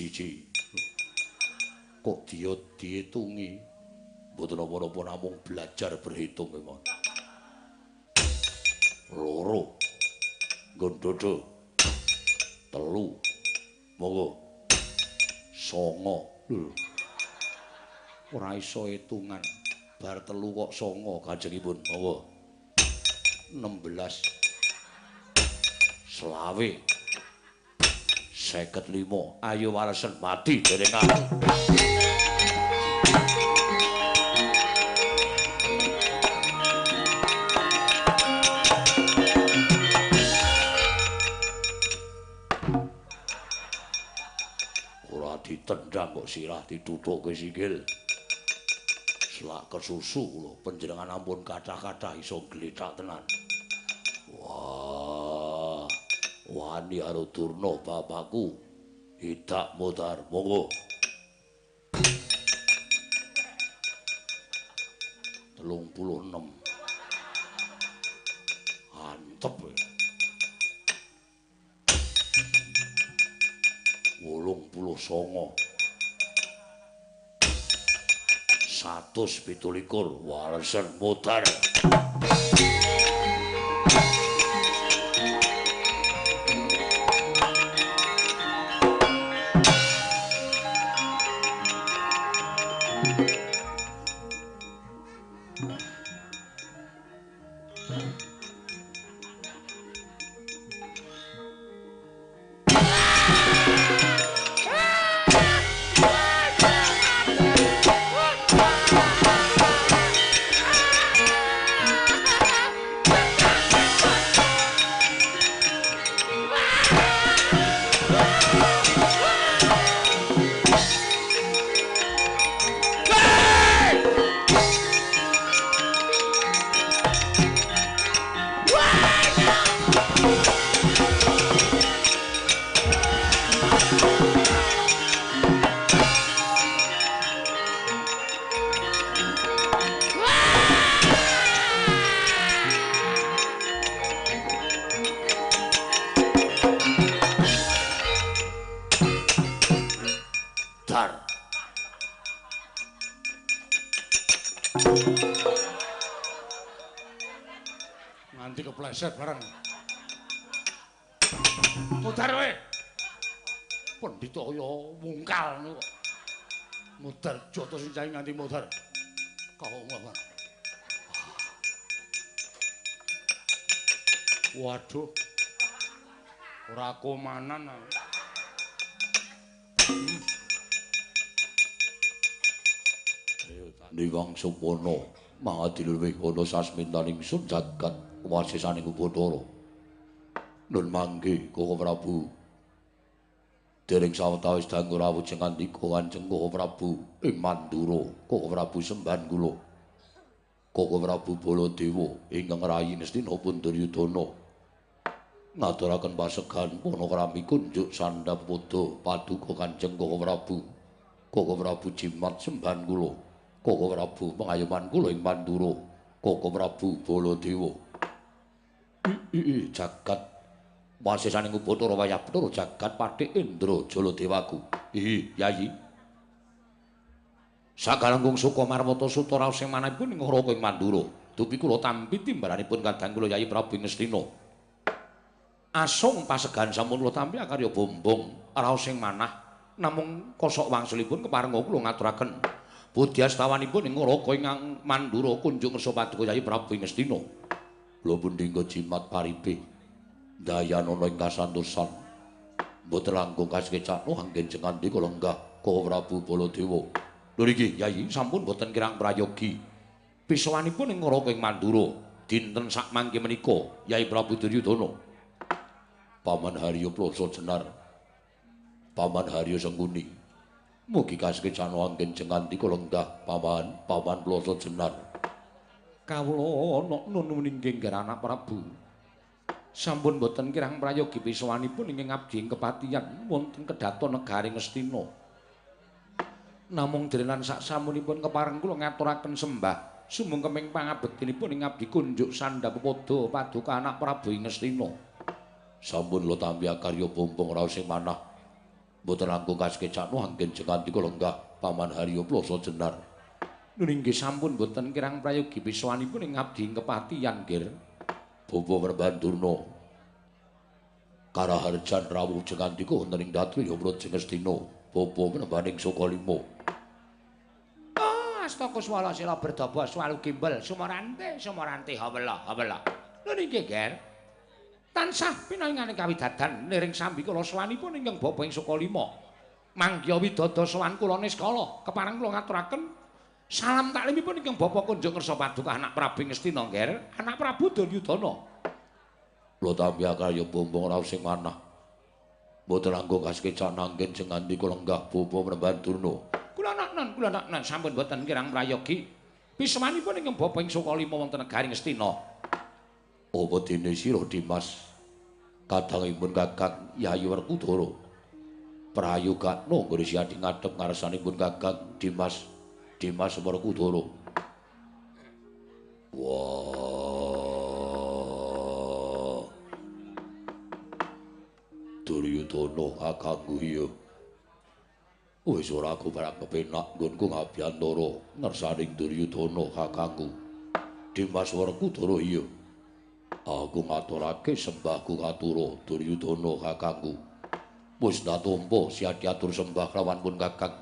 siji. Kok dihitungi. Mboten apa-apa namung belajar berhitung kemawon. Loro. Nggon telu. Monggo. Songo. Ora iso hitungan. Bar telu kok songo kanjengipun. Monggo. 16. Selawe. 55. Ayo walesen mati dening aku. Ora ditendang kok sirah ditutukke sikil. Selak kesusu kula panjenengan ampun kathah-kathah iso gletak tenan. Wah. Wani karo Durna bapakku. Idak mutar monggo. 36. Antep. 89. 127 walesen mutar. Nganti kepleset bareng. Mudhar kowe. Pendhita kaya wungkal niku kok. Mudhar jotos sing nganti mudhar. Kawong. Waduh. Ora komanan. Niwang Supana mangadilwih ana sasmintaning sun jagat wasisaning Bathara. Nun mangke Koko Prabu dereng sawetawis dangu rawuh sing ngandika Kanjeng Koko Prabu ing Mandura, Koko Prabu sembahan kula. Koko Prabu Baladewa ingkang rayi Nestina pun Duryudana ngaturaken pasegan panakrami kunjuk sandhapada paduka Kanjeng Koko Prabu. Koko Prabu jimat sembahan kula. Koko Prabu pengayoman kula ing Mandura, Koko Prabu Baladewa. Jagat wasisaning Bathara wayah Bathara jagat Pathik Indra Jaladewaku. Yayi. Sakalengkung suka marmata suta raos sing manahipun ing ngraka ing Mandura. Dupi kula tampi timbalanipun kadang kula Yayi Prabu Ngastina. Asung pasegan sampun kula tampi karya bombong raos sing manah namung kosok wangsulipun keparenga kula ngaturaken budyastawanipun ing ngraka ing Mandura kunjung ngersa paduka Yayi Prabu Ngastina. Kula pundhingga jimat paribe dayanana ing kasantosan mboten langkung kasekecano anggen jengandi kula lenggah Koko Prabu Baladewa. Lho niki Yayi sampun boten kirang prayogi pisowanipun ing ngraka ing Mandura dinten sak mangke menika Yayi Prabu Duryudana. Paman Harya Plasa Jenar, Paman Harya Sengkuni, mugi kasekecano anggen jengandi kula lenggah Paman Plasa Jenar. Kawula nun ningking anak Prabu. Sampun boten kirang prayogi pisowanipun ingkang abdi ing kepatihan wonten kedhaton negari Ngastina. Namung derenan sak samunipun kepareng kula ngaturaken sembah sumengkeming pangabektinipun ing abdi kunjuk sandhapada paduka anak Prabu ing Ngastina. Sampun lo tampi karya bombong raos sing manah Mboten langkung kaskecakno anggen jengandika lenggah Paman Haryo Plasa Jenar. Nggih sampun mboten kirang prayogi piswanipun ing ngabdi kepatihan nggir. Bapa Prabandurna. Karaharjan rawuh jengandika wonten ing Datu Yamra Jengestina. Bapa menembaning Sokalima. Astaka swala sira berdaba swalu gimbal sumarante hawela. Lha niki ger. Tansah pinaringaning kawidadan liring sambi kula swanipun ingkang bapa ing Sokalima. Mangya widada sowan kula niskala kepareng kula ngaturaken salam taklimipun ingkang bapa Kunjung Ngersa Paduka anak Prabu Ngastina ger, anak Prabu Duryudana. Kula tampi karya bombong raos sing manah. Mboten anggo kaskecak nanggen sing ngandika lenggah bapa Prabandurna. Kula naknan sampun boten kirang prayogi. Pismanipun ingkang bapa ing Sokalima wonten negari Ngastina. Apa dene sira Dimas kadangipun Kakang Yayi Werkudara prayogakna nggone siadi ngadhep ngarsanipun Kakang Dimas Werkudara. Wah. Duryudana kakangku iya. Wis ora aku barang kepenak nggonku ngabyantara ngersaning Duryudana kakangku. Dimas Werkudara iya. Aku ngaturake sembahku katura Duryudana kakangku. Wis datompo siadi atur sembah kelawan pun kakang.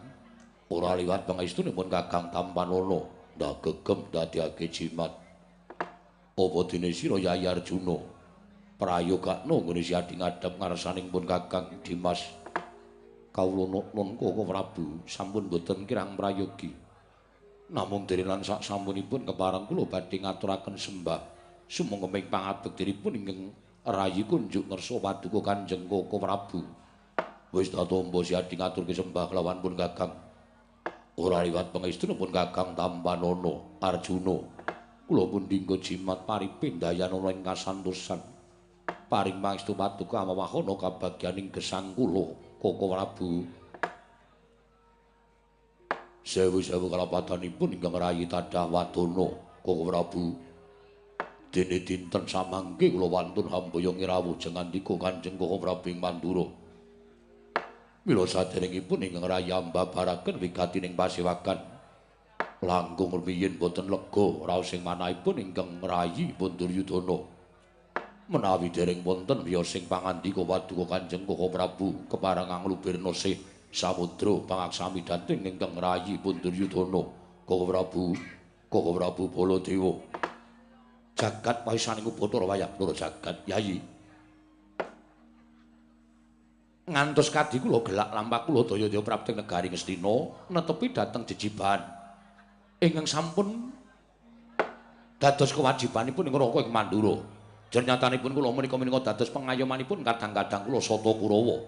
Ora liwat pangestunipun Kakang Tampanana ndak gegem dadiake jimat. Apa dene sira Yayi Arjuna prayogakna nggone siadi ngadhep ngarsaning pun Kakang Dimas. Kawula nun Koko Prabu sampun boten kirang prayogi. Namung derenan sak sampunipun kepareng kula badhe ngaturaken sembah sumangga pangabektinipun ingkang rayi Kunjuk Ngersa Paduka Kanjeng Koko Prabu. Wis datompo siadi ngaturke sembah kelawan pun Kakang. Ora liwat pangestunipun Kakang Tampanana Arjuna. Kula pun dinggo jimat paripindayanana ing kasantosan. Paring pangestu Paduka amawahana kabagyaning gesang kula Koko Prabu. Sewu-sewu kalapatanipun ingkang rayi Tadah Wadana Koko Prabu. Dene dinten samangke kula wantun hambaya ngirawuh jengandika Kanjeng Koko Prabu ing Mandura. Mila saderengipun ingkang rayi mbabaraken wigatining pasewakan langkung rumiyin boten lega raos sing manahipun ingkang rayi pun Duryudana. Menawi dereng wonten wiyosing pangandika Paduka Kanjeng Koko Prabu kepareng anglubirna sih samudra pangaksami dating ingkang rayi pun Duryudana. Koko Prabu Baladewa. Jagat pawisaning Bathara wayah loro jagat Yayi. Ngantos kadi kula gelak lampah kula daya-daya prapting negari Ngastina netepi dhateng jejiban ingkang sampun dados kewajibanipun ing Raka ing Mandura. Jernyatanipun kula menika dados pengayomanipun kadang-kadang kula Sata Kurawa.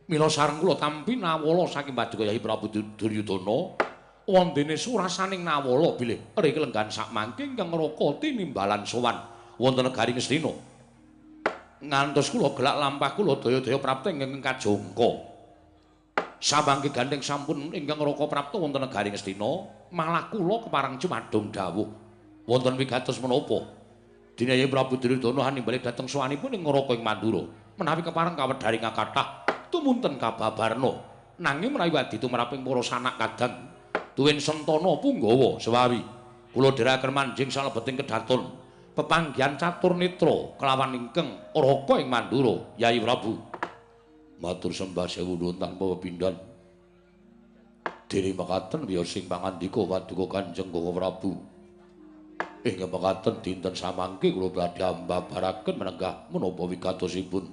Mila sareng kula tampi nawala saking Paduka Yayi Prabu Duryudana wondene surasaning nawala bilih riki lenggan sakmangke ingkang Raka tinimbalan sowan wonten negari Ngastina. Ngantos kula gelak lampah kula daya-daya prapta ingkang kajangka. Samangke gandeng sampun ingkang Raka prapta wonten negari Ngastina, malah kula kepareng cumadung dawuh. Wonten wigatos menapa? Dene Yayi Prabu Duryudana hanimbali dhateng sowanipun ing Raka ing Mandura. Menawi kepareng kawedharing kathah tumunten kababarna. Nanging menawi wadi tumraping para sanak kadang tuwin sentana punggawa sewawi. Kula dherekaken manjing salebeting kedhaton pepanggihan catur netra kelawan ingkang Raka ing Mandura, Yayi Prabu. Matur sembah sewu nuwun tanpa pepindhan. Dene mekaten wiyosing pangandika Paduka Kanjeng Koko Prabu. Ing mekaten dinten samangke kula badhe mbabaraken menenggah menapa wigatosipun.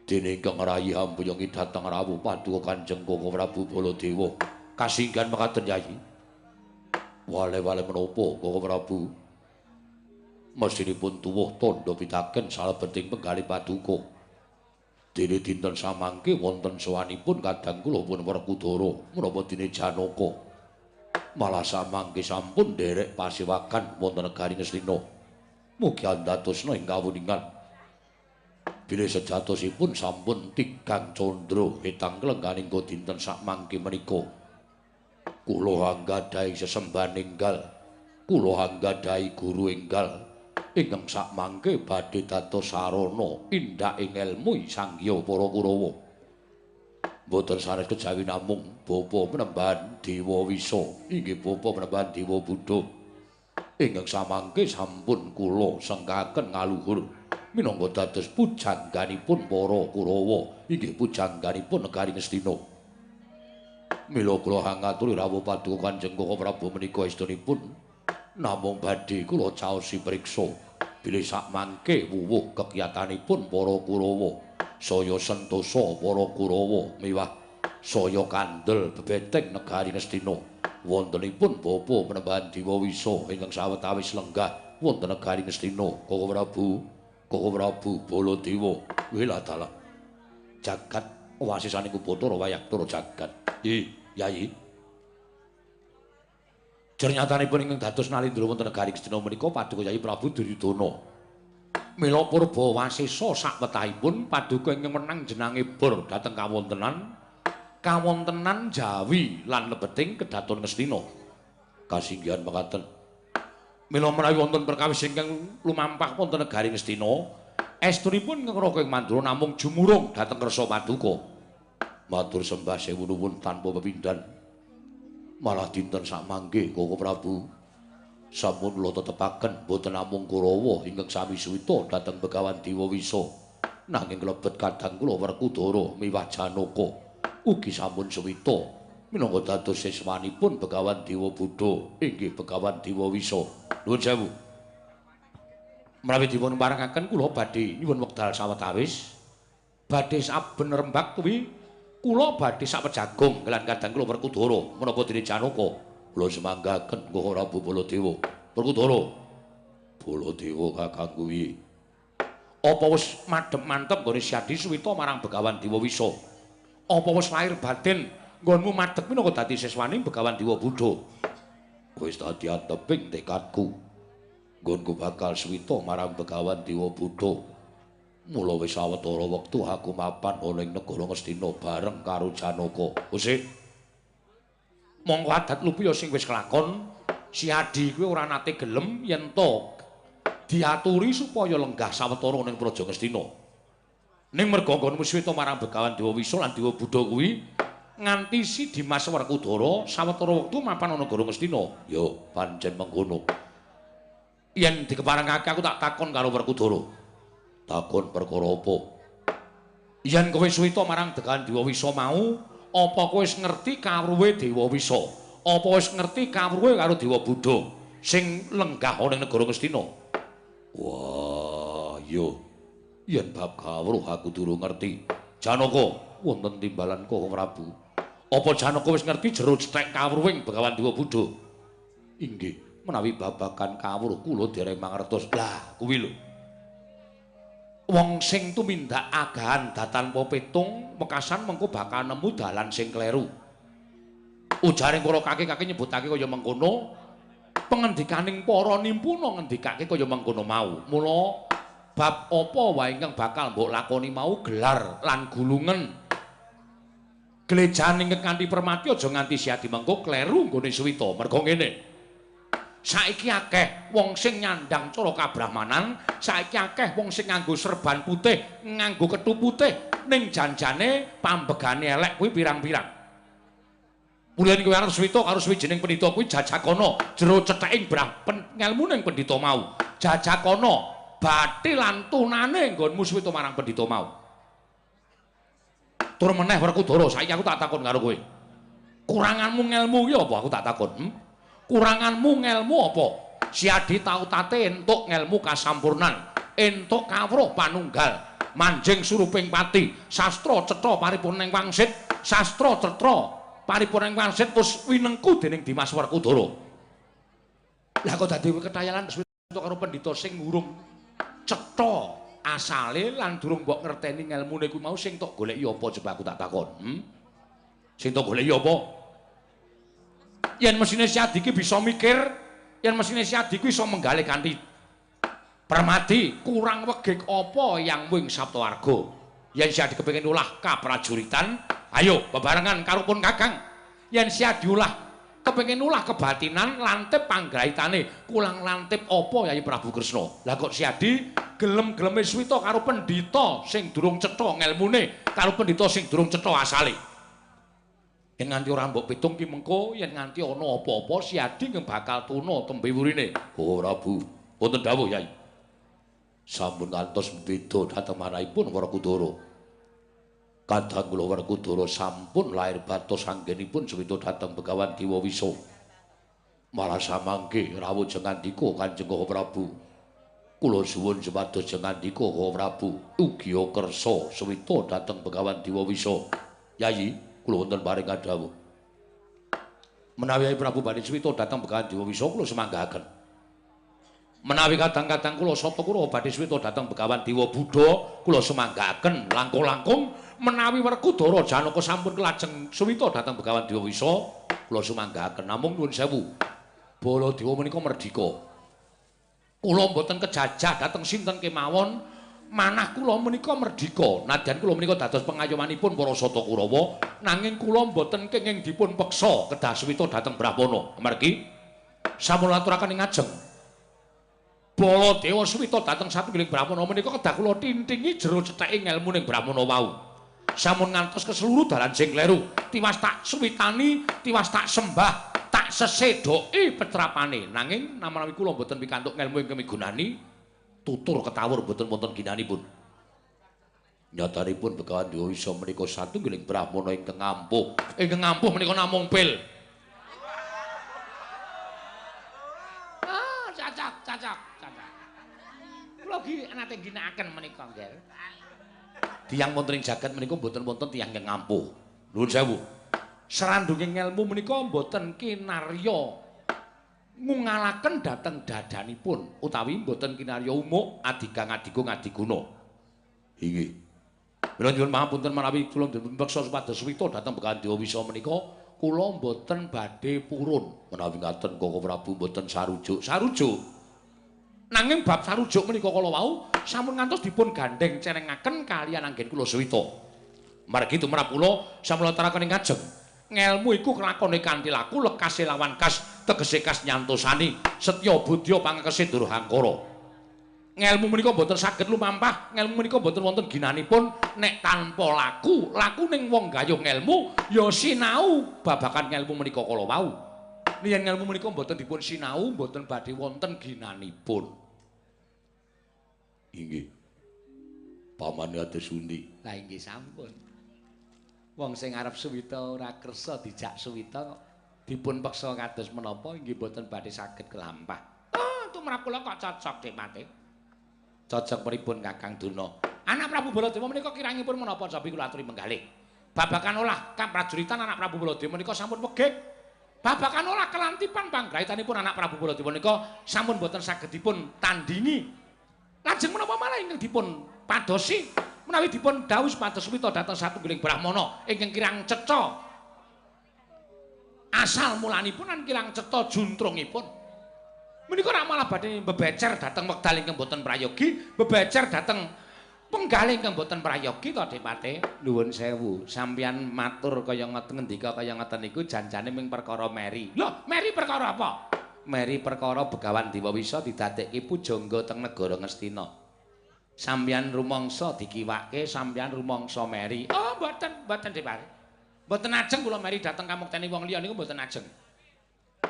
Dene ingkang rayi hambuyung dhateng rawuh Paduka Kanjeng Koko Prabu Baladewa. Kasinggan mekaten Yayi. Wale-wale menapa Koko Prabu? Mesinipun tuwuh tandha pitaken salebeting penggalih Paduka. Dene dinten samangke wonten sowanipun kadang kula pun Werkudara menapa dene Janaka. Malah samangke sampun nderek pasewakan wonten negari Ngastina. Mugi andhatosna ing kawuningan. Bilih sejatosipun sampun 3 candra wetang kelengganing dinten sakmangke menika. Kula anggadhahi sesembahan enggal. Kula anggadhahi guru enggal. Ingkang sakmangke badhe dados sarana indak ing elmu Sangya para Kurawa. Boten sanes kejawi namung bapa penembahan Dewa Wisa inggih bapa penembahan Dewa Buddha ingkang samangke sampun kula sengkaken ngaluhur minangka dados pujangganipun para Kurawa inggih pujangganipun negari Ngastina. Mila kula ngaturi rawuh paduka Kanjeng Koko Prabu menika estunipun namung badhe kula caosi priksa bilih sakmangke wuwuh kegiatanipun para Kurawa saya sentosa para Kurawa miwah saya kandel bebeteng negari Ngastina wontenipun bapa penembahan Dewa Wisa ingkang sawetawis lenggah wonten negari Ngastina. Koko Prabu Baladewa wiladala jagat wasisaning Bathara Wayagtara jagat. Yayi jernyatanipun ingkang dados nalindra wonten negari Ngastina menika paduka Yayi Prabu Duryudana. Mila purba wasesa sakwetahipun paduka ingkang menang jenenge Bor dhateng kawontenan Jawi lan lebeting kedaton Ngastina. Kasinggihan mekaten. Mila menawi wonten perkawis ingkang lumampah wonten negari Ngastina, estunipun ingkang Raka ing Mandura namung jumurung dhateng kersa paduka. Matur sembah sewu nuwun tanpa pepindhan. Malah dinten sakmangke Koko Prabu sampun kula tetepaken boten namung Kurawa ingkang sami suwita dhateng Begawan Dewa Wisa nanging klebet kadang kula Werkudara miwah Janaka ugi sampun suwita minangka dados siswanipun Begawan Dewa Buddha inggih Begawan Dewa Wisa. Nuwun sewu. Menawi dipun parengaken kula badhe nyuwun wekdal sawetawis badhe saben rembag kuwi kula badhe sapejagung lan kadang kula Werkudara menapa dene Janaka kula semanggaken Koko Prabu Baladewa. Werkudara Baladewa kakangku piye? Apa wis madhep mantep nggone Siadi suwita marang Begawan Dewa Wisa? Apa wis lahir batin nggonmu madhep minangka dadi siswaning Begawan Dewa Buddha? Wis dadi anteping tekadku. Nggonku bakal suwita marang Begawan Dewa Buddha. Mula wis sawetara wektu aku mapan ana ing negara Ngastina bareng karo Janaka. Usik. Monggo adat lupiya sing wis kelakon, Siadi kuwi ora nate gelem yen to diaturi supaya lenggah sawetara ning Praja Ngastina. Ning merga nggonmu suwita marang Begawan Dewa Wisa lan Dewa Buddha kuwi nganti si Dimas Werkudara sawetara wektu mapan ana negara Ngastina. Ya, pancen mengkono. Yen dikeparengake aku tak takon karo Werkudara. Takon perkara apa? Yen kowe suwita marang Begawan Dewa Wisa mau apa kowe wis ngerti kawruhe Dewa Wisa? Apa wis ngerti kawruhe karo Dewa Buddha sing lenggah ana ing negara Ngastina? Wah, iya. Yen bab kawruh aku durung ngerti. Janaka, wonten timbalan Koko Prabu. Apa Janaka wis ngerti jero cethek kawruhing Begawan Dewa Buddha? Inggih, menawi babagan kawruh kula dereng mangertos. Lah, kuwi lho. Wong sing tumindak agahan datanpa petung mekasan mengko bakal nemu dalan sing kleru. Ujaring para kaki-kaki nyebutake kaya mengkono, pengendikaning para nimpuna ngendikake kaya mengkono mau. Mula bab apa wae ingkang bakal mbok lakoni mau gelar lan gulungen. Glejaning kanthi permati aja nganti Siadi mengko kleru nggone suwita. Merga ngene. Saiki akeh wong sing nyandang cara kabrahmanan, saiki akeh wong sing nganggo serban putih, nganggo kethu putih, ning janjane pambegane elek kuwi pirang-pirang. Mulane kowe arep suwita karo suwijining pendhita kuwi jajakana jero cetheking ngelmuning pendhita mau. Jajakana bathi lan tunane nggonmu suwita marang pendhita mau. Tur meneh Werkudara, saiki aku tak takon karo kowe. Kuranganmu ngelmu ki apa aku tak takon? Kuranganmu ngelmu apa? Siadi tau tate entuk ngelmu kasampurnan, entuk kawruh panunggal, manjing suruping pati, sastra cetha paripurning wangsit, sastra cetha paripurning wangsit terus winengku dening Dimas Werkudara. Lah kok dadi ketayalan entuk karo pendhita sing urung cetha asale lan durung mbok ngerteni ngelmune kuwi mau sing tok goleki apa coba aku tak takon. Sing tok goleki apa? Yen mesine Siadi ki bisa mikir, yen mesine Siadi ku iso menggalih kanthi permati, kurang wegik apa yang wing Saptawarga. Yen Siadi kepengin ulah kaprajuritan, ayo bebarengan karo pun Kakang. Yen Siadi ulah kepengin ulah kebatinan lantip panggraitane, kurang lantip apa Yayi Prabu Kresna. Lah kok Siadi gelem-geleme suwita karo pendhita sing durung cetha ngelmune, karo pendhita sing durung cetha asale. Yen nganti ora mbok pitung ki mengko yen nganti ana apa-apa si Adi nggih bakal tuna tembe wurine. Oh Prabu, wonten dawuh Yai. Sampun ngantos beda dhateng manahipun Werkudara. Kadang kula Werkudara sampun lair batos anggenipun sewita dhateng Begawan Dewa Wisa. Malah samangke rawuh jengandika Kanjeng Prabu. Kula suwun supados jengandika Prabu ugi kersa sewita dhateng Begawan Dewa Wisa. Yai kula wonten paring kadhawuh. Menawi Yai Prabu badhe swita dhateng Begawan Dewa Wisa kula semanggahaken. Menawi kadang-kadang kula Sata Kurawa badhe swita dhateng Begawan Dewa Buddha kula semanggahaken langkung-langkung menawi Werkudara Janaka sampun kelajeng swita dhateng Begawan Dewa Wisa kula semanggahaken. Namung nuwun sewu. Baladewa menika merdika. Kula mboten kejajah dhateng sinten kemawon. Manah kula menika merdika, nadyan kula menika dados pengayomanipun para Sata Kurawa, nanging kula mboten kenging dipun peksa kedah swita dhateng Brahmana. Amargi sampun aturaken ing ajeng. Baladewa swita dhateng satunggiling Brahmana menika kedah kula tintingi jero cetheke ngelmuning Brahmana wau. Sampun ngantos ke seluruh dalan sing kleru, tiwas tak switani, tiwas tak sembah, tak sesedoki petrapane. Nanging namanawi kula mboten pikantuk ngelmu ingkang migunani, tutur ketawur boten wonten ginanipun. Nyatanipun Begawan Dewa Wisa menika satunggiling Brahmana ingkang ampuh. Ingkang ampuh menika namung pil. Ah, cacak. Kula iki nate ginakaken menika nggih. Tiyang wonten ing jagat menika mboten wonten tiyang ingkang ampuh. Nuwun sewu. Serandunging ngelmu menika mboten kinarya ngungalaken dhateng dadanipun utawi mboten kinarya umuk adigang adigung adiguna. Inggih. Mila nyuwun pangapunten menawi kula dipun peksa supados swita dhateng Begawan Dewa Wisa menika kula mboten badhe purun. Menawi ngaten Koko Prabu mboten sarujuk. Nanging bab sarujuk menika kala wau sampun ngantos dipun gandeng cerengaken kaliyan anggen kula swita. Margi tumrap kula sampun lataraken ing kajeng. Ngelmu iku kelakone kanthi laku lekase lawan kas tegese kas nyantosani setya budya pangekese durhangkara. Ngelmu menika boten saged lumampah, ngelmu menika boten wonten ginanipun nek tanpa laku ning wong gayuh ngelmu ya sinau babagan ngelmu menika kala wau. Yen ngelmu menika boten dipun sinau boten badhe wonten ginanipun. Inggih. Pamane atus undi. Lah inggih sampun. Wong sing arep suwita ora kersa dijak suwita kok dipun peksa kados menapa inggih boten badhe saged kelampah. Oh, tumrap kula kok cocok Dik Pati. Cocok pripun Kakang Duna? Anak Prabu Baladewa menika kirangipun menapa sabi kula aturi menggalih. Babagan olah kaprajuritan anak Prabu Baladewa menika sampun wegik. Babagan olah kelantipan panggraitanipun anak Prabu Baladewa menika sampun boten saged dipun tandingi. Lajeng menapa malah ingkang dipun padosi menawi dipun dawuh supados swita dhateng satunggiling Brahmana ingkang kirang cetha asal mulanipun lan kirang cetha juntrungipun menika rak malah badhe bebecer dhateng wekdal ingkang boten prayogi bebecer dhateng penggalih ingkang boten prayogi to Dipate. Nuwun sewu sampeyan matur kaya ngoten ngendika kaya ngoten niku janjane ming perkara meri. Lho meri perkara apa? Meri perkara Begawan Dewa Wisa didadekke pujangga teng negara Ngastina. Sampeyan rumangsa dikiwake, sampeyan rumangsa meri. Oh, mboten Dipare. Mboten ajeng kula meri dhateng kamukteni wong liya niku mboten ajeng.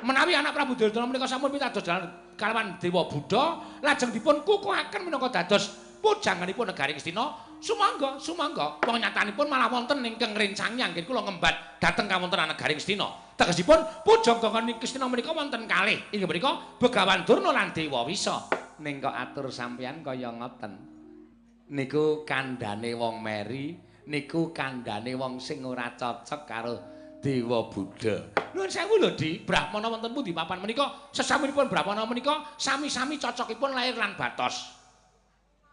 Menawi anak Prabu Duryudana menika sampun pitados kalawan Dewa Buddha, lajeng dipun kukuhaken minangka dados pujanganipun negari Ngastina, sumangga. Wong nyatanipun malah wonten ingkang ngrencangi anggen kula ngembat dhateng kawontenan negari Ngastina. Tegesipun pujangga Ngastina menika wonten kalih. Inggih menika Begawan Durna lan Dewa Wisa. Ning kok atur sampeyan kaya ngoten. Niku kandhane wong meri, niku kandhane wong sing ora cocok karo Dewa Buddha. Nuwun sewu lho, Dik. Brahmana wonten pundi papan menika? Sesaminipun Brahmana menika sami-sami cocokipun lair lan batos.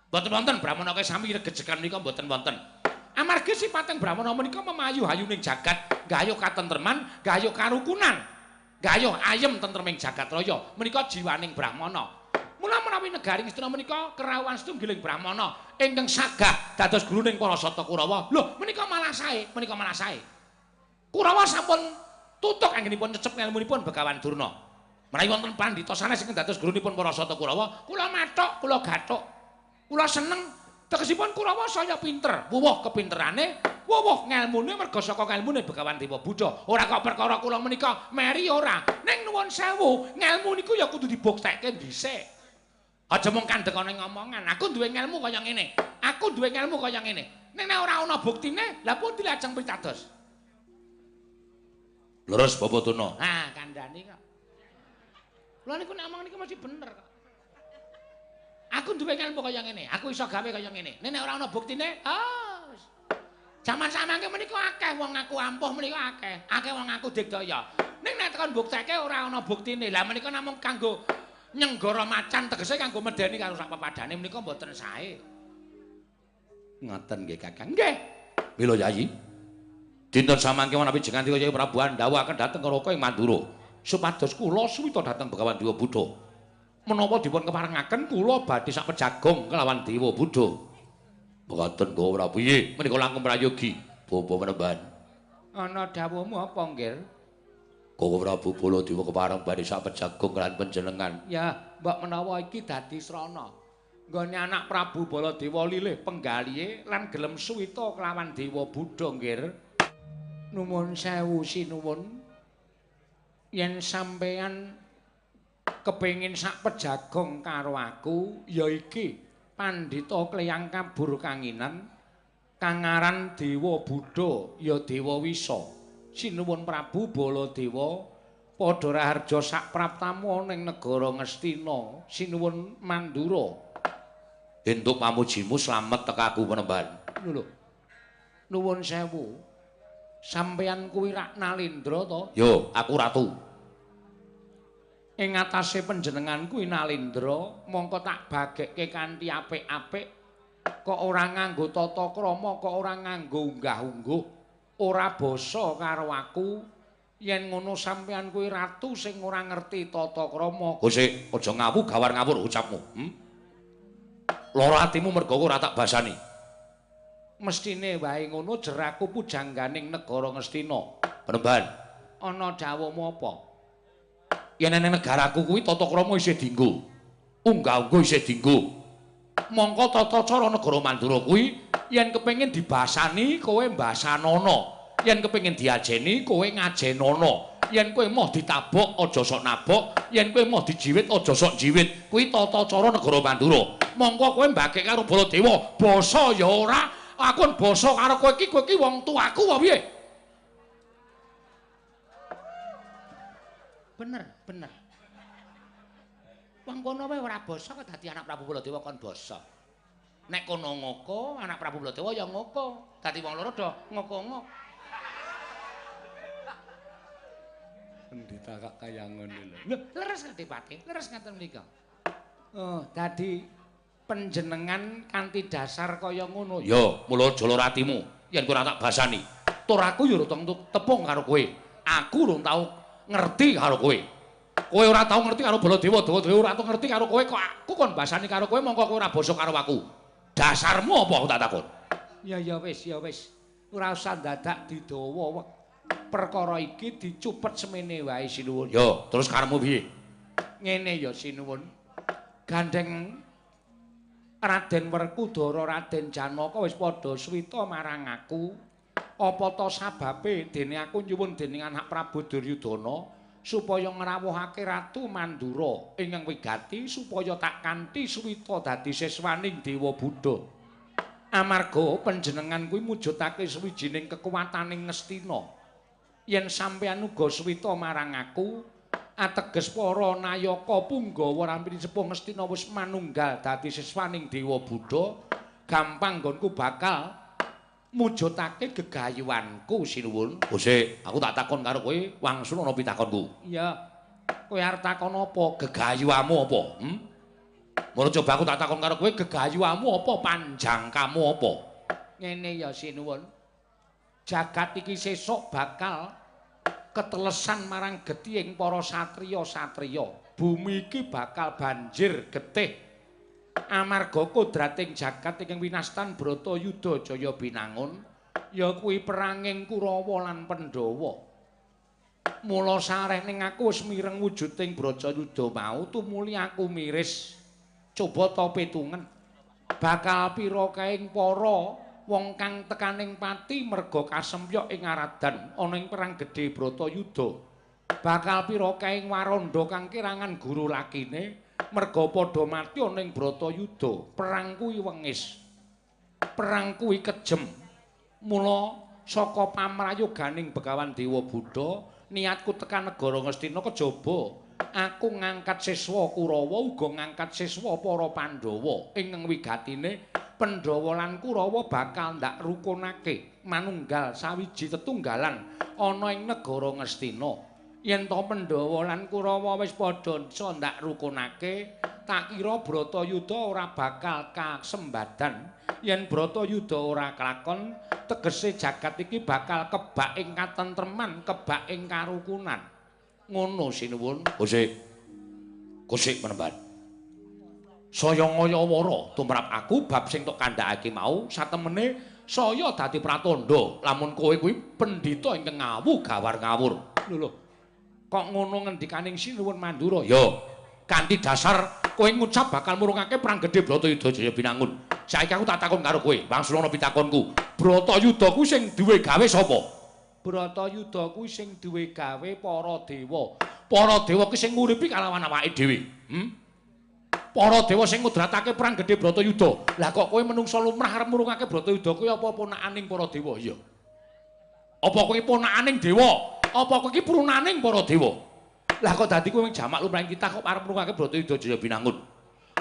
Mboten wonten Brahmana kaya sami regejekan menika mboten wonten. Amargi sipating Brahmana menika memayu-hayuning jagat, gayuh katentreman, gayuh karukunan, gayuh ayem tentreming jagat raya. Menika jiwaning Brahmana. Mula menawi negari Ngastina menika kerawuhan setunggiling Brahmana ingkang sagah dados guruning para Sata Kurawa. Lho, menika malah sae. Kurawa sampun tutuk anggenipun cecep ngelmunipun Begawan Durna. Menawi wonten pandhita sanes ingkang dados gurunipun para Sata Kurawa, kula mathuk, kula gathuk. Kula seneng Tegesipun Kurawa saya pinter, wuwuh kepinterane, wuwuh ngelmune merga saka ngelmune Begawan Dewa Buddha. Ora kok perkara kula menika meri ora. Ning nuwun sewu, ngelmu niku ya kudu dibuktekke dhisik. Aja mung kandhek ana ngomongan. Aku duwe ngelmu kaya ngene. Aku duwe ngelmu kaya ngene. Nek ora ana buktine, lha pundi lajeng pitados? Leres Bapak Tuna. Ha, kandhani kok. Lha niku nek omong niku mesti bener kok. Aku duwe ngelmu kaya ngene, aku iso gawe kaya ngene. Nek ora ana buktine, jaman samangke menika akeh wong aku ampuh menika akeh. Akeh wong aku digdaya. Ning nek tekan buktekke ora ana buktine. Lah menika namung kanggo nyenggara macan tegese kanggo medeni karo sak pepadane menika mboten sae. Ngoten nggih Kakang. Nggih. Mila Yayi. Dinten samangke menawi jenengan Yayi Prabu Andawa akan dateng ke Raka ing Mandura supados kula suwita dhateng Begawan Dewa Buddha. Menawa dipun keparengaken kula badhe sak pejagong kelawan Dewa Buddha. Mboten Bawa Prabu piye menika langkung prayogi Bapak Panembahan. Ana dawuhmu apa, Nggir? Bawa Prabu Baladewa kepareng badhe sak pejagong kelawan panjenengan. Ya, mbok menawa iki dadi srana nggone anak Prabu Baladewa lilih penggalihe lan gelem suwita kelawan Dewa Buddha, Nggir. Nuwun sewu sinuwun. Yen sampeyan kepengin sak pejagong karo aku ya iki Pandhita Kleyang Kabur Kanginan kang aran Dewa Buddha ya Dewa Wisa sinuwun Prabu Baladewa padha raharja sak praptamu ning negara Ngastina sinuwun Mandura entuk pamujimu slamet tekaku Panembahan lho nuwun sewu sampeyan kuwi rak Nalendra to yo aku ratu. Ing atase panjenengan kuwi Nalendra mongko tak bagekke kanthi apik-apik kok ora nganggo tata krama kok ora nganggo unggah-ungguh ora basa karo aku yen ngono sampeyan kuwi ratu sing ora ngerti tata krama. Gusik aja ngawu gawar ngawur ucapmu. Lara atimu merga ora tak basani. Mestine wae ngono jeraku pujangganing negara Ngastina. Panembahan. Ana dawuhmu apa? Yen ning negaraku kuwi tata krama isih dienggo. Unggah-ungguh isih dienggo. Mongko tata cara negara Mandura kuwi yen kepengin dibasani kowe mbasanana. Yen kepengin diajeni kowe ngajenana. Yen kowe moh ditabok aja sok nabok, yen kowe moh dijiwit aja sok jiwit. Kuwi tata cara negara Mandura. Mongko kowe mbake karo Baladewa, basa ya ora, aku basa karo kowe iki wong tuaku apa piye? Bener. Wong kono wae ora basa kok dadi anak Prabu Baladewa kon basa. Nek kono ngoko, anak Prabu Baladewa ya ngoko. Dadi wong loro do ngoko-ngok. Pendhita kak kaya ngono lho. Lho, leres Adipati, leres ngaten menika. Oh, dadi panjenengan kanthi dasar kaya ngono. Ya, mula aja lara atimu yen kowe ora tak basani. Tur aku ya ora tepung karo kowe. Aku urung tau ngerti karo kowe. Kowe ora tau ngerti karo Baladewa, Dewa ora tau ngerti karo kowe kok aku kon basani karo kowe mongko kowe ora basa karo aku. Dasarmu apa aku tak takon? Ya wis. Ora usah dadak didawa. Perkara iki dicupet semene wae sinuwun. Ya, terus karepmu piye? Ngene ya sinuwun. Gandeng Raden Werkudara, Raden Janaka wis padha swita marang aku. Apa ta sababe dene aku nyuwun dening anak Prabu Duryudana supaya ngrawuhake Ratu Mandura ingkang wigati supaya tak kanthi swita dadi siswaning Dewa Buddha. Amarga panjenengan kuwi mujudake sawijining kekuwataning Ngastina. Yen sampeyan uga swita marang aku, ateges para nayaka Punggawa rampiri sepuh Ngastina wis manunggal dadi siswaning Dewa Buddha, gampang nggonku bakal mujudake gegayuhanku sinuwun. Gusik, aku tak takon karo kowe, wangsul ana pitakonku. Iya. Kowe arep takon apa? Gegayuhanmu apa? Mula coba aku tak takon karo kowe, gegayuhanmu apa? Panjangkamu apa? Ngene ya sinuwun. Jagat iki sesuk bakal ketelesan marang getihing para satriya-satriya. Bumi iki bakal banjir getih amarga kodrating jagat ingkang winastan Bratayuda Jaya binangun ya kuwi peranging Kurawa lan Pandhawa. Mula sareh ning aku wis mireng wujuding Bratayuda mau tumuli aku miris coba ta petungen. bakal pira kaing para wong kang tekaning pati merga kasempyok ing aradan ana ing perang gedhe Bratayuda. Bakal pira kaing waranda kang kirangan guru lakine merga padha mati ana ing Bratayuda. Perang kuwi wengis. Perang kuwi kejem. Mula saka pamrayoganing Begawan Dewa Buddha niatku tekan negara Ngastina kejaba aku ngangkat siswa Kurawa uga ngangkat siswa para Pandhawa ing wigatine Pandhawa lan Kurawa bakal ndak rukunake manunggal sawiji tetunggalan ana ing negara Ngastina. Yen to Pandhawa lan Kurawa wis padha ndak rukunake, tak kira Bratayuda ora bakal kasembadan. Yen Bratayuda ora kelakon, tegese jagat iki bakal kebak ing katentreman, kebak ing karukunan. Ngono sinuwun. Gusik Panembahan. Saya ngaya-wara tumrap aku bab sing tok kandhakake mau satemene saya dadi pratandha lamun kowe kuwi pendhita ingkang ngawu gawar ngawur. Lho. Kok ngono ngendikaning sinuwun Mandura? Ya, kanthi dasar kowe ngucap bakal murungake perang gedhe Bratayuda Jaya Binangun. Saiki aku tak takon karo kowe, wangsulana pitakonku. Bratayuda kuwi sing duwe gawe sapa? Bratayuda kuwi sing duwe gawe para dewa. Para dewa kuwi sing nguripi kalawan awake dhewe. Para dewa sing ngudratake perang gedhe Bratayuda. Lah kok kowe menungsa lumrah arep murungake Bratayuda kuwi apa ponakaning para dewa? Iya. Apa kowe ponakaning dewa? Apa kowe iki purunaning para dewa? Lah kok dadi kowe jamak lumrah kita kok arep murungake Bratayuda Jaya Binangun?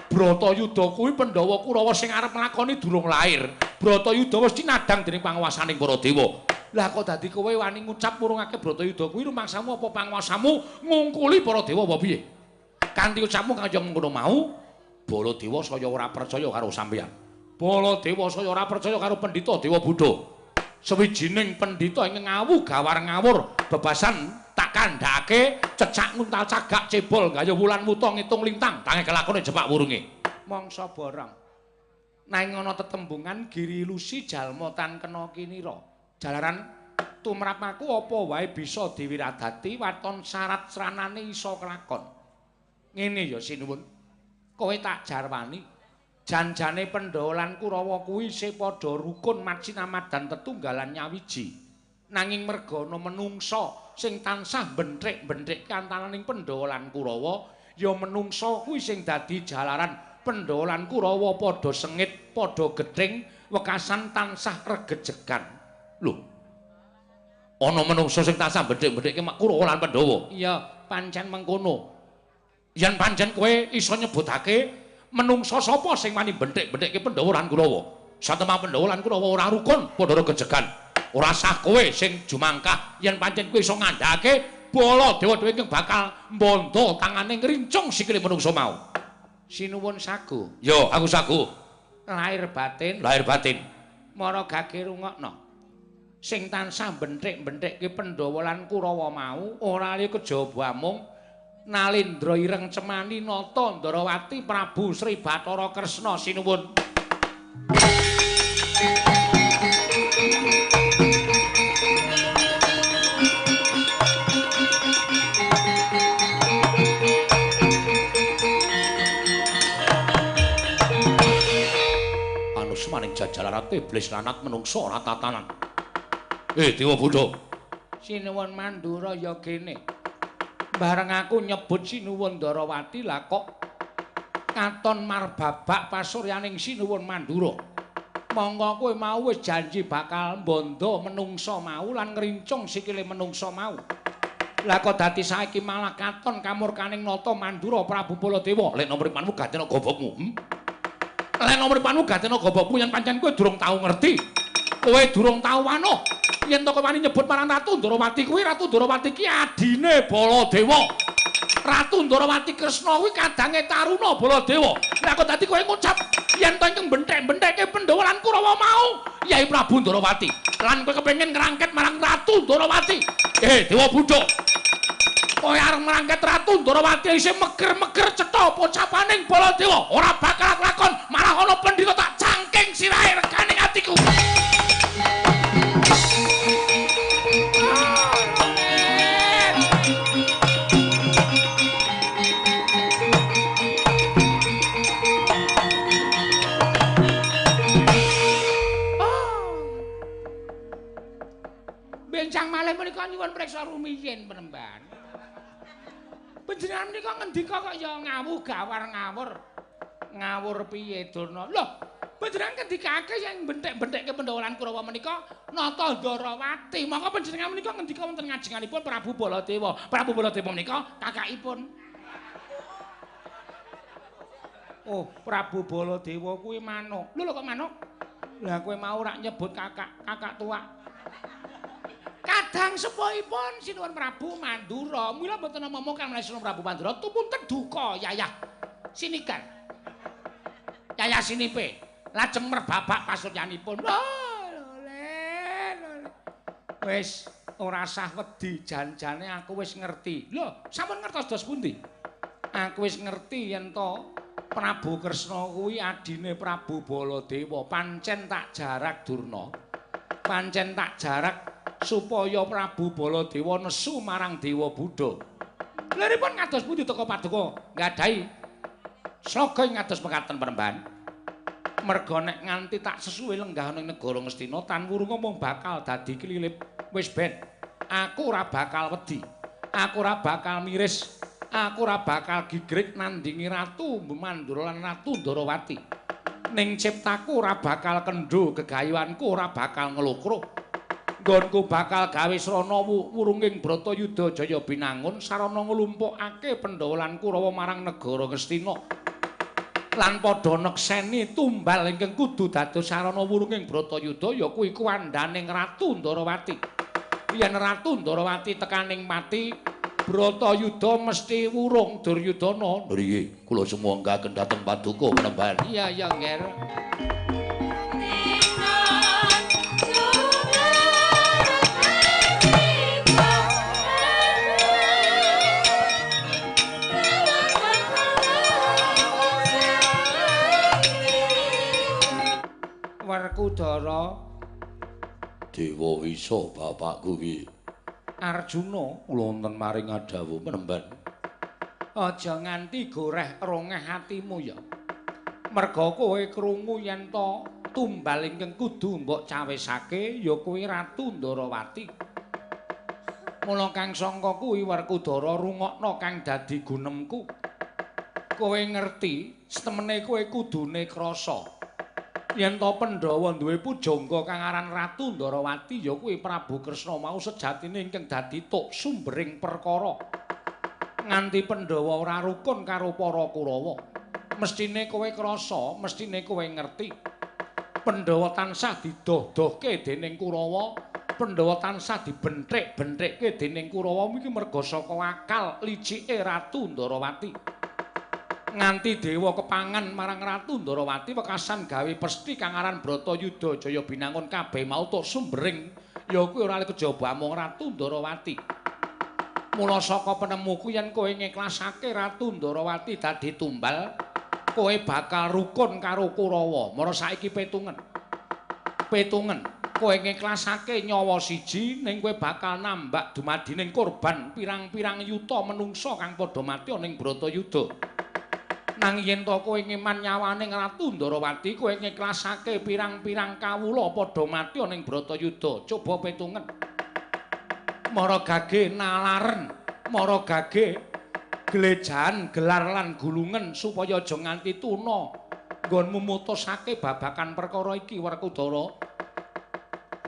Bratayuda kuwi Pandhawa Kurawa sing arep nglakoni durung lair. Bratayuda wis dinadhang dening panguwasaning para dewa. Lah kok dadi kowe wani ngucap murungake Bratayuda kuwi rumangsamu apa panguwasamu ngungkuli para dewa apa piye? Kanthi ucapmu kaya ngono mau, Baladewa saya ora percaya karo sampeyan. Baladewa saya ora percaya karo Pendhita Dewa Buddha. Sawijining pendhita ingkang ngawu gawar ngawur bebasan tak kandhake cecak nguntal cagak cebol gaya wulan wuta ngitung lintang tangi kelakone jepak wurunge. Mangsa barang. Nanging ana tetembungan giri lusi jalma tan kena kinira. Jalaran tumrap aku apa wae bisa diwiradati waton syarat sranane iso kelakon. Ngene ya sinuwun. Kowe tak jarwani. Janjane Pandhawa lan Kurawa kuwi isih padha rukun majinamadan tetunggalan nyawiji. Nanging merga ana menungsa sing tansah benthik-benthik antaraning Pandhawa lan Kurawa, ya menungsa kuwi sing dadi jalaran Pandhawa lan Kurawa padha sengit, padha gething, wekasan tansah regejegan. Lho. Ana menungsa sing tansah benthik-benthike Kurawa lan Pandhawa. Iya, pancen mengkono. Yen pancen kowe iso nyebutake menungsa sapa sing wani benthik-benthike Pandhawa lan Kurawa? Satemah Pandhawa lan Kurawa ora rukun, padha regejegan. Ora sah kowe sing jumangkah yen pancen kowe iso ngandhakake Baladewa dhewe ingkang bakal mbondo tangane ngrincung sikile menungsa mau. Sinuwun sagu. Ya, aku sagu. Lahir batin. Lahir batin. Mara gage rungokno. Sing tansah benthik-benthike Pandhawa lan Kurawa mau ora liya kejaba mung Nalindra Ireng Cemani Nata Ndarawati Prabu Sri Bathara Kresna sinuwun. Anus maning jajaran iblis lanat menungsa ora tatanan. Dewa Buddha. Sinuwun Mandura ya kene. Bareng aku nyebut sinuwun Ndarawati lah kok katon marbabak pasuryaning sinuwun Mandura. Monggo kowe mau wis janji bakal mbondo menungsa mau lan ngrincung sikile menungsa mau. Lah kok dadi saiki malah katon kamurkaning nata Mandura Prabu Baladewa. Lek nomripanmu gatena gobokmu. Lek nomripanmu gatena gobokmu yen pancen kowe durung tau ngerti. Kowe durung tau wanuh. Yen to kowe wani nyebut marang Ratu Ndarawati kuwi Ratu Ndarawati ki adine Baladewa. Ratu Ndarawati Kresna kuwi kadange Taruna Baladewa. Lah kok dadi kowe ngucap yen to ingkang benthek-bentheke Pandhawa lan Kurawa mau Yai Prabu Ndarawati. Lan kowe kepengin ngrangket marang Ratu Ndarawati. Dewa Buddha. Kowe arep ngrangket Ratu Ndarawati isih meger-meger cetha pocapaning Baladewa. Ora bakal lakon malah ana pendhita tak cangking sirahe rekaning atiku. Bencang malih menika nyuwun priksa rumiyin penemban. Panjenengan menika ngendika kok ya ngawuh gawar ngawur. Ngawur piye Durna? Lho, panjenengan ngendikake yen bentek-bentekke Pandhawalan Kurawa menika nata Ndarawati. Monggo panjenengan menika ngendika wonten ngajenganipun Prabu Baladewa. Prabu Baladewa menika kakakipun. Oh, Prabu Baladewa kuwi manuk. Lho kok manuk? Lah kowe mau rak nyebut kakak tua. Kadang sepuhipun Sinuwun Prabu Mandura, mila mboten namung kan menawi Sinuwun Prabu Mandura tumunten duka yayah sinikan. Yayah sinipe lajeng merbabak pasuryanipun. Wis ora sah wedi janjane aku wis ngerti. Lho, sampun ngertos dos pundi? Aku wis ngerti yen to Prabu Kresna kuwi adine Prabu Baladewa. Pancen tak jarak Durna. Pancen tak jarak supaya Prabu Baladewa nesu marang Dewa Buddha. Liripun kados pundi teka paduka nggadahi sloga ngados mekaten Peremban. Merga nek nganti tak sesuwe lenggah ning negara Ngastina tan wurung mung bakal dadi klilip. Wis ben, aku ora bakal wedi. Aku ora bakal miris. Aku ora bakal gigrik nandingi Ratu Mandura lan Ratu Ndarawati. Ning ciptaku ora bakal kendho, gegayuhanku ora bakal ngelukruh. Nggonku bakal gawe srana wurunging Bratayuda Jaya Binangun sarana nglumpukake Pandhawalan Kurawa marang negara Ngastina. Lan padha nekseni tumbal ingkang kudu dados sarana wurunging Bratayuda ya kuwi kuwandaning Ratu Ndarawati. Yen Ratu Ndarawati tekaning mati, Bratayuda mesti wurung Duryudana. Nggih, kula sumanggaken dhateng paduka Penemban. Iya, ya, Nger. Werkudara Dewa Wisa bapakku ki. Arjuna Kula wonten maring adhawu Penemban. aja nganti goreh rongeh atimu ya. Merga kowe krungu yen to tumbal ingkang kudu mbok cawesake ya kuwi Ratu Ndarawati. Mula kang sangka kuwi Werkudara rungokno kang dadi gunemku. Kowe ngerti, setemene kowe kudune krasa. Yen to Pandhawa duwe pujangga kang aran Ratu Ndarawati ya kuwi Prabu Kresna mau sejatine ingkang dadi tuk sumbering perkara. Nganti Pandhawa ora rukun karo para Kurawa. Mestine kowe krasa, mestine kowe ngerti. Pandhawa tansah didoh-dohke dening Kurawa, Pandhawa tansah dibenthik-benthike dening Kurawa iki merga saka akal licike Ratu Ndarawati. Nganti dewa kepangan marang Ratu Ndarawati wekasan gawe pesthi kang aran Bratayuda Jaya Binangun kabeh mau tuk sumbering ya kuwi ora kejaba mung Ratu Ndarawati. Mula saka penemuku yen kowe ngiklasake Ratu Ndarawati dadi tumbal, kowe bakal rukun karo Kurawa. Mara saiki petungen. Petungen, kowe ngiklasake nyawa siji ning kowe bakal nambak dumadining korban pirang-pirang yuta menungsa kang padha mati ning Bratayuda. Nang yen to kowe ngeman nyawaning Ratu Ndarawati, kowe ngiklasake pirang-pirang kawula padha mati ning Bratayuda. Coba petungen. Mara gage nalaren, mara gage glejahan gelar lan gulungen supaya aja nganti tuna nggonmu mutusake babakan perkara iki Werkudara.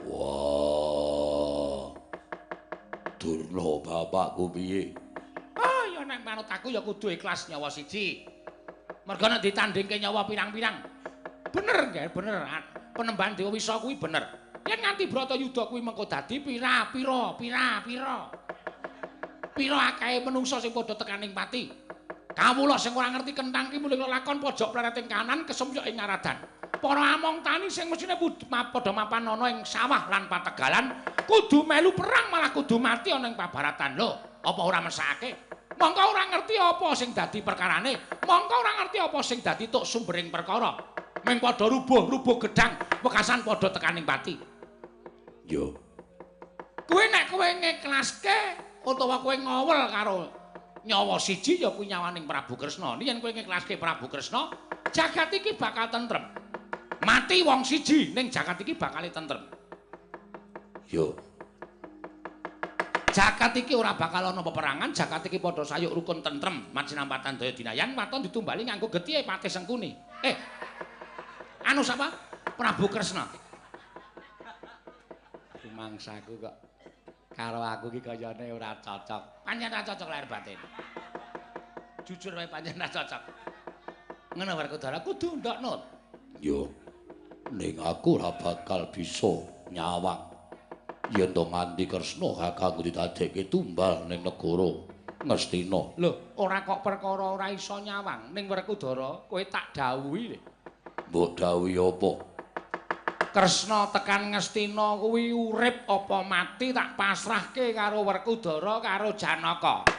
Wah. Durna bapakku piye? Ah, ya nek manut aku ya kudu ikhlas nyawa siji. Merga nek ditandingke nyawa pirang-pirang. Bener nggih, bener. Penemban Dewa Wisa kuwi bener. Yen nganti Bratayuda kuwi mengko dadi pira akahe menungsa sing padha tekaning pati. Kawula sing ora ngerti kentang ki mulih lakon pojok plereting kanan kesempyok ing ngaradan. Para among tani sing mesine padha mapan ana ing sawah lan pategalan kudu melu perang malah kudu mati ana ing pabaratan. Lho, apa ora mesake? Mongko ora ngerti apa sing dadi perkarane. Mongko ora ngerti apa sing dadi tuk sumbering perkara. Meng padha rubuh gedang wekasan padha tekaning pati. Yo. Kuwi nek kowe ngiklaske utawa kowe ngowel karo nyawa siji ya kuwi nyawaning Prabu Kresna. Yen kowe ngiklaske Prabu Kresna, jagat iki bakal tentrem. Mati wong siji ning jagat iki bakal tentrem. Yo. Jagat iki ora bakal ana peperangan, jagat iki padha sayuk rukun tentrem, majinampatan daya dinayan, waton ditumbali nganggo getih Patih Sengkuni. Anu sapa? Prabu Kresna. Rumangsaku kok karo aku iki kayane ora cocok. Pancen ora cocok lahir batin. Jujur wae pancen ora cocok. Ngono Werkudara kudu ndokno. Yo. Ning aku ora bakal bisa nyawang. Yen to nganti Kresna kakangku ditadekke tumbal ning negara Ngastina. Lho, ora kok perkara ora iso nyawang ning Werkudara, kowe tak dawuhi. Mbok dawuhi apa? Kresna tekan Ngastina kuwi urip apa mati tak pasrahke karo Werkudara karo Janaka.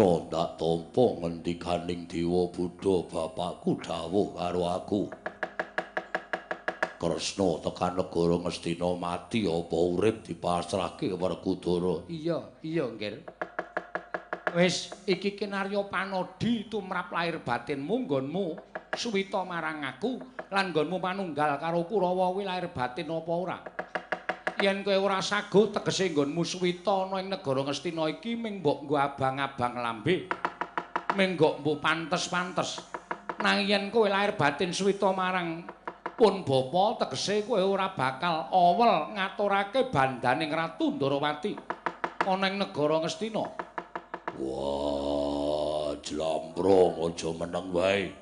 Ndak tampa ngendikaning Dewa Buddha bapakku dawuh karo aku. Kresna tekan negara Ngastina mati apa urip dipasrahke Werkudara. Iya, Nggir. Wis iki kinarya panodi tumrap lahir batinmu nggonmu suwita marang aku lan nggonmu manunggal karo Kurawa kuwi lahir batin apa ora? Yen kowe ora saguh tegese nggonmu suwita ana ing negara Ngastina iki ming mbok nggo abang-abang lambe. Ming mbok pantes-pantes. Nang yen kowe lahir batin suwita marang pun bapa tegese kowe ora bakal awel ngaturake bandaning Ratu Ndarawati ana ing negara Ngastina. Wah, jlambrong aja meneng wae.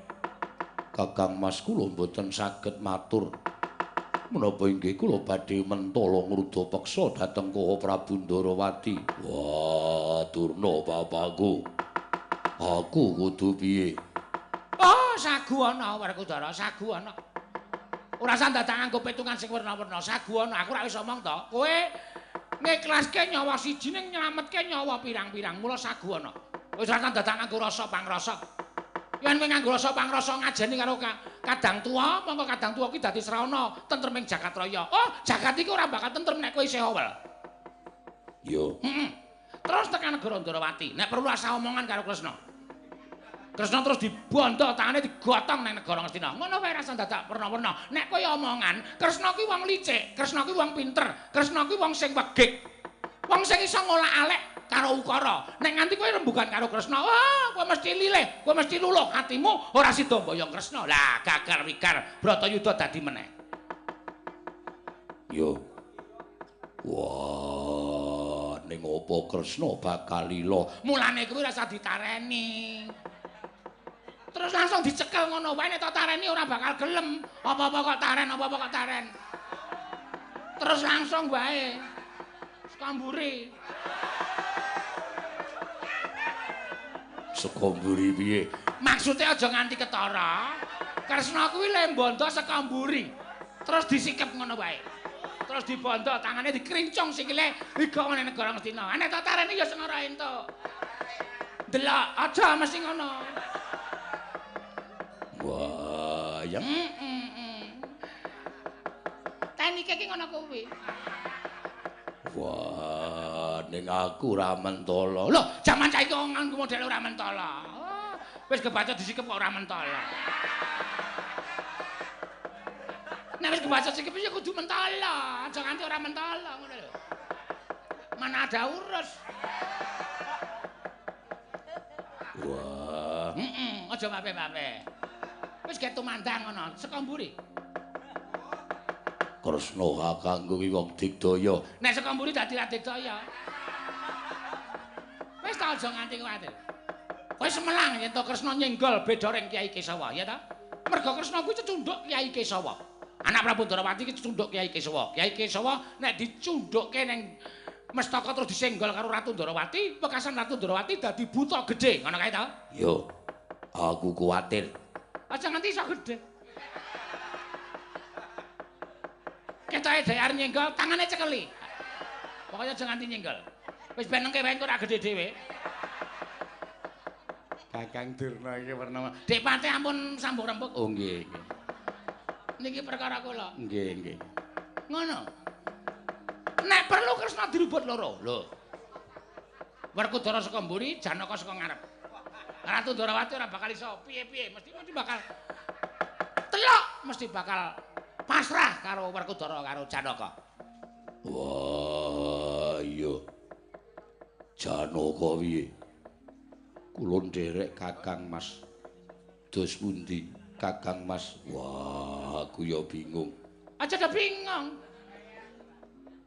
Kakang Mas kula mboten saged matur. Menapa inggih kula badhe mentala ngrudha peksa dhateng Koho Prabu Ndarawati. Wah, Durna bapakku. Aku kudu piye? Oh, sagu ana Werkudara, sagu ana. Ora usah dadak nganggo petungan sing werna-werna, sagu ana. Aku ora wis omong to. Kowe ngiklaske nyawa siji ning nyelametke nyawa pirang-pirang. Mula sagu ana. Wis ora usah dadak nganggo rasa pangrasa. Yen kowe nganggo rasa pangrasa ngajeni karo kadang tuwa, mongko kadang tuwa ki dadi srana tentreming jagat raya. Oh, jagat iki ora bakal tentrem nek kowe isih awel. Yo. Terus tekan negara Ndarawati. Nek perlu asa omongan karo Kresna. Kresna terus dibondo tangane digotong nang negara Ngastina. Ngono wae rasa dadak werna-werna. Nek kowe omongan, Kresna kuwi wong licik, Kresna kuwi wong pinter, Kresna kuwi wong sing wegik. Wong sing iso ngolak-alek karo ukara. Nek nganti kowe rembugan karo Kresna, wah, kowe mesti lilih, kowe mesti luluh atimu ora sida mboyong Kresna. Lah, gagal wikar Bratayuda dadi meneh. Yo. Wah, ning apa Kresna bakal lila. Mulane kuwi ora usah ditareni. Terus langsung dicekel ngono wae nek tak tareni ora bakal gelem. Apa-apa kok taren, apa-apa kok taren. Terus langsung wae. Sekamburi. Sekamburi piye? Maksudnya aja nganti ketara. Kresna kuwi lembondo sekamburi. Terus disikep ngono wae. Terus dibondo tangane dikrincung sikile digawa ning negara Ngastina. Nek tak tareni ya sing ora entuk. Delok aja mesti ngono. Wah, yang Teknike iki ngono kuwi. wah, ning aku ora mentala. Lho, jaman saiki nganggo model ora mentala. Oh, wis kebaca disikep kok ora mentala. Nek wis kebaca sikep ya kudu mentala, aja nganti ora mentala ngono lho. Mana ada urus. Wah, Aja mape-mape. Wis get tumandang ngono, sekamburi. Kresna kakangku ki wong digdaya. Nek sekamburi dadi ra digdaya. Wis ta aja nganti kuwatir. Kowe semelang yen to Kresna nyenggol beda ring Kyai Kesawa, ya ta? Merga Kresna kuwi cecunduk Kyai Kesawa. Anak Prabu Ndarawati ki cecunduk Kyai Kesawa. Kyai Kesawa nek dicundhukke ning mestaka terus disenggol karo Ratu Ndarawati, wekasan Ratu Ndarawati dadi buta gedhe, ngono kae ta? Yo, aku kuwatir. Aja nganti iso gedhe. Ketoke dhewe arep nyenggol, tangane cekeli. Pokoknya aja nganti nyenggol. Wis ben nengke wae kok ora gedhe dhewe. Kakang Durna iki werna. Dek Pate ampun sambung rempuk. Oh nggih. Niki perkara kula. Nggih, nggih. Ngono. Nek perlu Kresna dirubut loro. Lho. Werkudara saka mburi, Janaka saka ngarep. Ratu Ndrawati ora bakal iso piye-piye, mesti bakal telok, mesti bakal pasrah karo Werkudara karo Janaka. Wah, iya. Janaka piye? Kula nderek Kakang Mas. Dos pundi, Kakang Mas? Wah, aku ya bingung. Aja do bingung.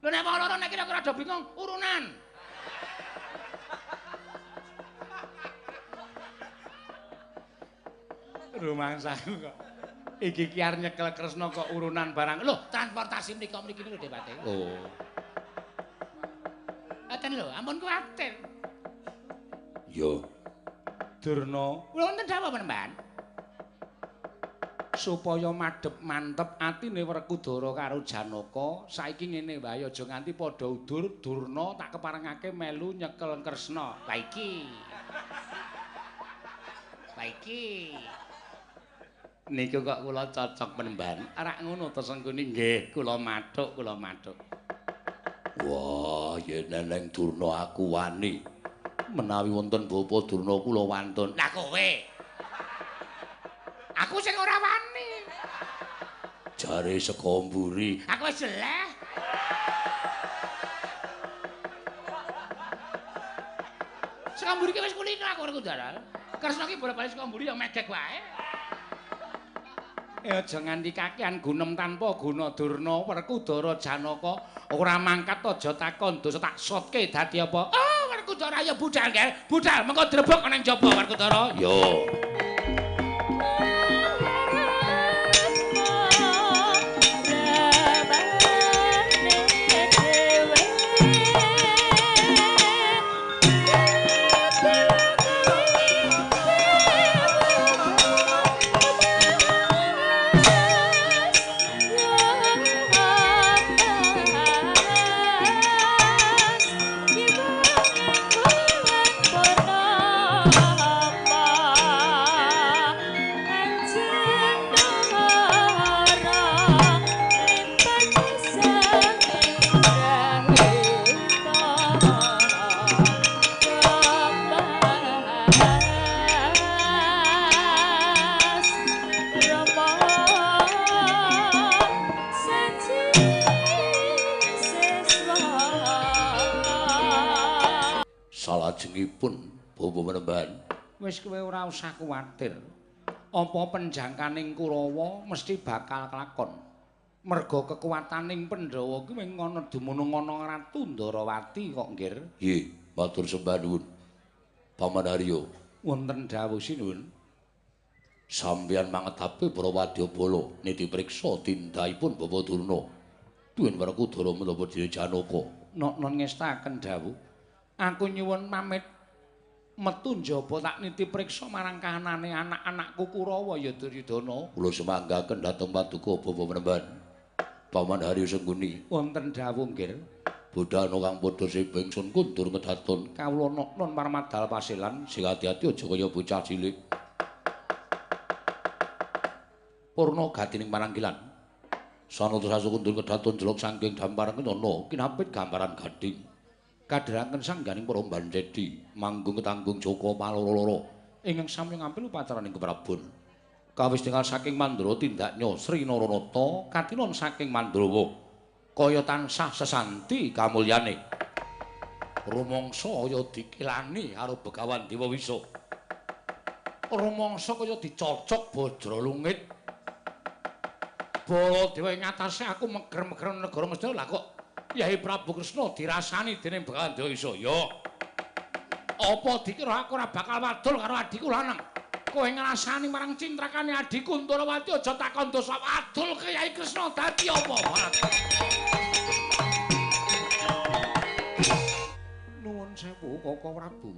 Lho nek wong loro nek kira-kira do bingung, urunan. Rumangsaku kok. Iki ki arep nyekel Kresna kok urunan barang. Lho, transportasi mriki lho Dewate. Oh. Aten lho, ampun kuwatir. Yo. Durna, kula wonten dawuh Panembahan. Supaya madhep mantep atine Werkudara karo Janaka, saiki ngene wae aja nganti padha udur Durna tak keparengake melu nyekel Kresna. Baiki. Baiki. Niku kok kula cocok Panembahan. Arak ngono to Sengkuni nggih, kula mathuk, kula mathuk. Wah, yen neneng Durna aku wani. Menawi wonten bapa Durna kula wantun. Lah kowe. Aku sing ora wani. Jare saka mburi. Aku wis jeleh. Saka mburi ki wis kulino aku Werkudara. Kresna ki bola-bali saka mburi ya megek wae. Aja nganti kakehan gunem tanpa guna Durna Werkudara Janaka ora mangkat aja takon dosa tak sotke dadi apa? Oh, Werkudara ya budal nggih. Budal mengko drebok ana ing jaba Werkudara. Yo. Salajengipun Bapa Panembahan. Wis kowe ora usah kuwatir. Apa penjangkaning Kurawa mesti bakal kelakon. Merga kekuwataning Pandhawa kuwi mung ana dumunung ana Ratu Ndrawati kok, Nggir. Nggih, matur sembah nuwun. Paman Haryo. Wonten dawuh sinuwun. Sampeyan mangedapi para wadyabala niti priksa tindahipun Bapa Durna. Duwen Werkudara menapa dene Janaka. Non ngestaken dawuh. Aku nyuwun pamit metu njaba tak niti priksa marang kahanane anak-anakku Kurawa ya Duryudana. Kula semanggaken dhateng Paduka Bapa Panembahan. Paman Haryo Sengguni. Wonten dawuh, Nggir. Budhana kang padha sepingsun kundur ngedaton. Kawula non Parmadal Pasilan Sing ati-ati aja kaya bocah cilik. Purna gatining maranggilan. Sanata sasundur kedaton jelok saking damparan kenana kinapit gambaran gading. Kadheranken sangganing para Mbandedi manggung ketanggung Joko paloro-loro ingkang sami ngampil upacaraning keprabon. Kawis tinggal saking Mandura tindaknya Sri Naranata katinon saking Mandrawa kaya tansah sesanti kamulyane. Rumangsa kaya dikilani karo Begawan Dewa Wisa. Rumangsa kaya dicocok Bajralungit. Baladewa ing atase aku meger-meger negara Mestina lah kok Yai Prabu Kresna dirasani dening Begawan Dewa Wisa. Ya. Apa dikira aku ora bakal wadul karo adhiku lanang? Kowe ngrasani marang cintrakane adhiku Ndrawati aja takon dosa wadul ke Yai Kresna dadi apa, Barat? Nuwun sewu Kaka Prabu.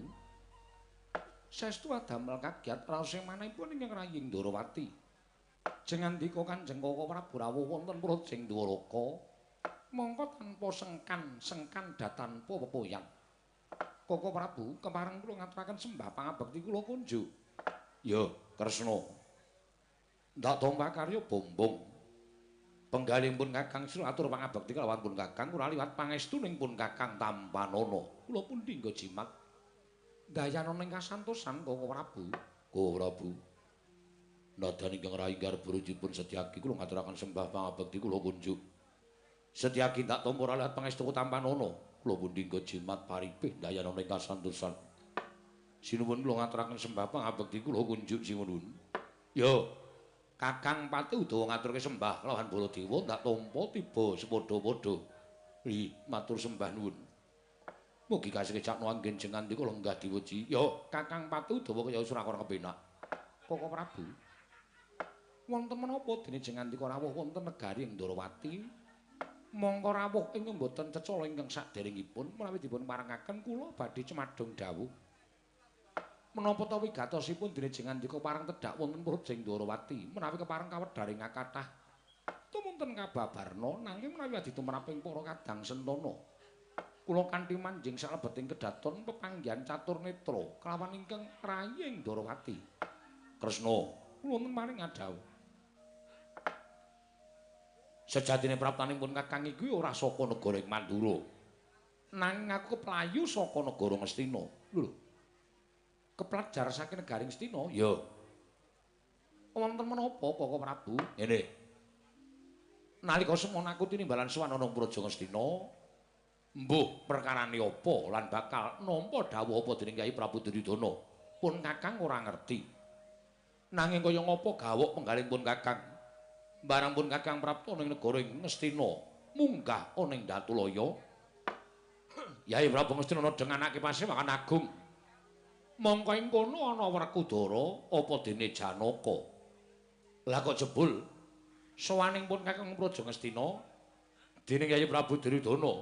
Saestu adamel kagiat raos sing manahipun ing Raying Ndrawati. Jengandika Kanjeng Kaka Prabu rawuh wonten Praja Dwaraka. Mongko tanpa sengkan datanpa pepoyan. Kaka Prabu kepareng kula ngaturaken sembah pangabekti kula kunjuk. Ya, Kresna. Ndak tompa karya bombong. Penggalipun Kakang sira atur pangabekti kelawan pun Kakang ora liwat pangestuning pun Kakang Tampanana. Kula pun dinggo jimat dayana ning kasantosan Koko Prabu. Koko Prabu. Nadyan ingkang rayi garbarujipun Setyaki kula ngaturaken sembah pangabekti kula kunjuk. Setyaki tak tampa ora liwat pangestu Tampanana. Kula pun dinggo jimat paripih dayana ning kasantosan. Sinuwun kula ngaturaken sembah pangabekti kula kunjuk sinuwun. Yo Kakang Pati Udawa ngaturke sembah lawan Baladewa ndak tampa tiba sepadha-padha. Matur sembah nuwun. Mugi kasekecakno anggen jenengan kula lenggah diwuji. Yo Kakang Pati Udawa kaya Surakara kepenak. Koko Prabu. Wonten menapa dene jenengan rawuh wonten negari Ndarawati? Mongko rawuh ing mboten cecala ingkang saderengipun menawi dipun parengaken kula badhe cemadhong dawuh. Menapa ta wigatosipun dene jengandika parang tedhak wonten Projeng Ndarawati menawi kepareng kawedharing kathah tumunten kababarna nanging menawi ditumraping para kadang sentana kula kanthi manjing salebeting kedaton pepanggihan catur netra kelawan ingkang rayi ing Ndarawati. Kresna kula maring adhawuh sejatine praptanipun Kakang iki ora saka negara ing Mandura nanging aku keplayu saka negara Ngastina. Lho kepelajar saking negaring Stina? Ya. Wonten menapa Koko Prabu? Ngene. Nalika semana aku tinimbalan sowan ana Praja Ngastina, mbuh perkarane apa lan bakal nampa dawuh apa dening Kyai Prabu Duryudana? Pun Kakang ora ngerti. Nanging kaya ngapa gawok penggalipun Kakang? Barang pun Kakang prapta ning negara Ngastina, munggah ana ing Datulaya. Kyai Prabu Ngastina dengan anake Pasewakan Agung. Mongko ing kono ana Werkudara apa dene Janaka. Lah kok jebul sowaning pun Kakang Praja Ngastina dening Kyai Prabu Duryudana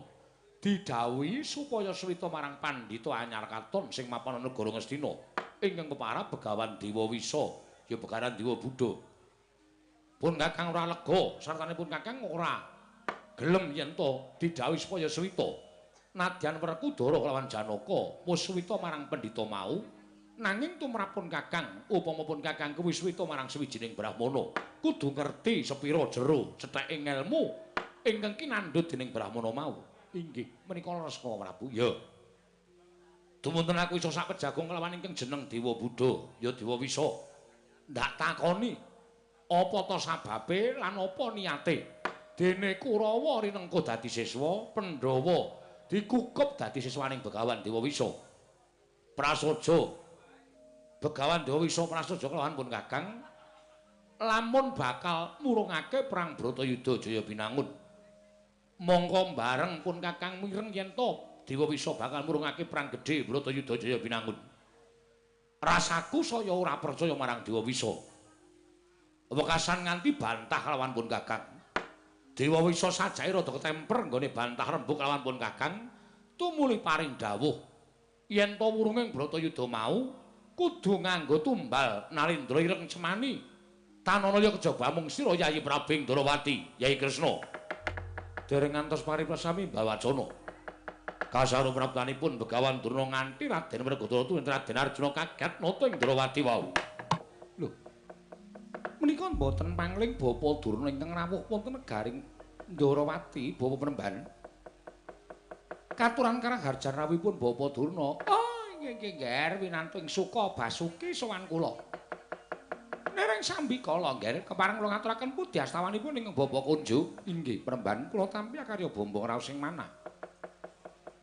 didhawuhi supaya suwita marang pandhita anyar katon sing mapan ana negara Ngastina ingkang keparap Begawan Dewa Wisa ya Begawan Dewa Buddha. Pun Kakang ora lega sartane pun Kakang ora gelem yen to didhawuhi supaya suwita nadyan Werkudara kelawan Janaka wis suwita marang pendhita mau nanging tumrapun Kakang upama pun Kakang kuwi suwita marang sawijining brahmana kudu ngerti sepira jero cethèking ilmu ingkang kinandhut dening brahmana mau. Inggih menika Resna Prabu. Ya dumunten aku iso sak pejagung kelawan ingkang jeneng Dewa Buddha ya Dewa Wisa ndak takoni apa ta sababe lan apa niyate dene Kurawa rinengko dadi siswa Pandhawa dikukup dadi siswaning Begawan Dewa Wisa. Prasaja Begawan Dewa Wisa prasaja kelawan pun Kakang lamun bakal murungake perang Bratayuda Jaya Binangun. Mongko bareng pun Kakang mireng yen to Dewa Wisa bakal murungake perang gedhe Bratayuda Jaya Binangun. Rasaku saya ora percaya marang Dewa Wisa. Wekasan nganti bantah kelawan pun Kakang. Dewa Wisa sajae rada ketemper nggone bantah rembug lawan pun Kakang tumuli paring dawuh yen to wurunging Bratayuda mau kudu nganggo tumbal Nalendra ireng cemani tanana ya kejaba mung sira Yayi Prabu Ndarawati Yayi Kresna dereng ngantos paripasami bawacana kasaru praptanipun Begawan Durna nganti Raden Werkudara tuwin Raden Arjuna kaget nata ing Ndarawati wau. Lho menika mboten pangling Bapa Durna ingkang rawuh wonten negaring Ndarawati Bapa Penemban. Katuran Karaharjan rawuhipun Bapa Durna. Oh, nggih nggih winantu ing Suka Basuki sowan kula. Nereng sambikala nggih kepareng kula ngaturaken pudi astawanipun ing Bapa Kunjuk. Inggih Penemban kula tampi karya bombong raos sing manah.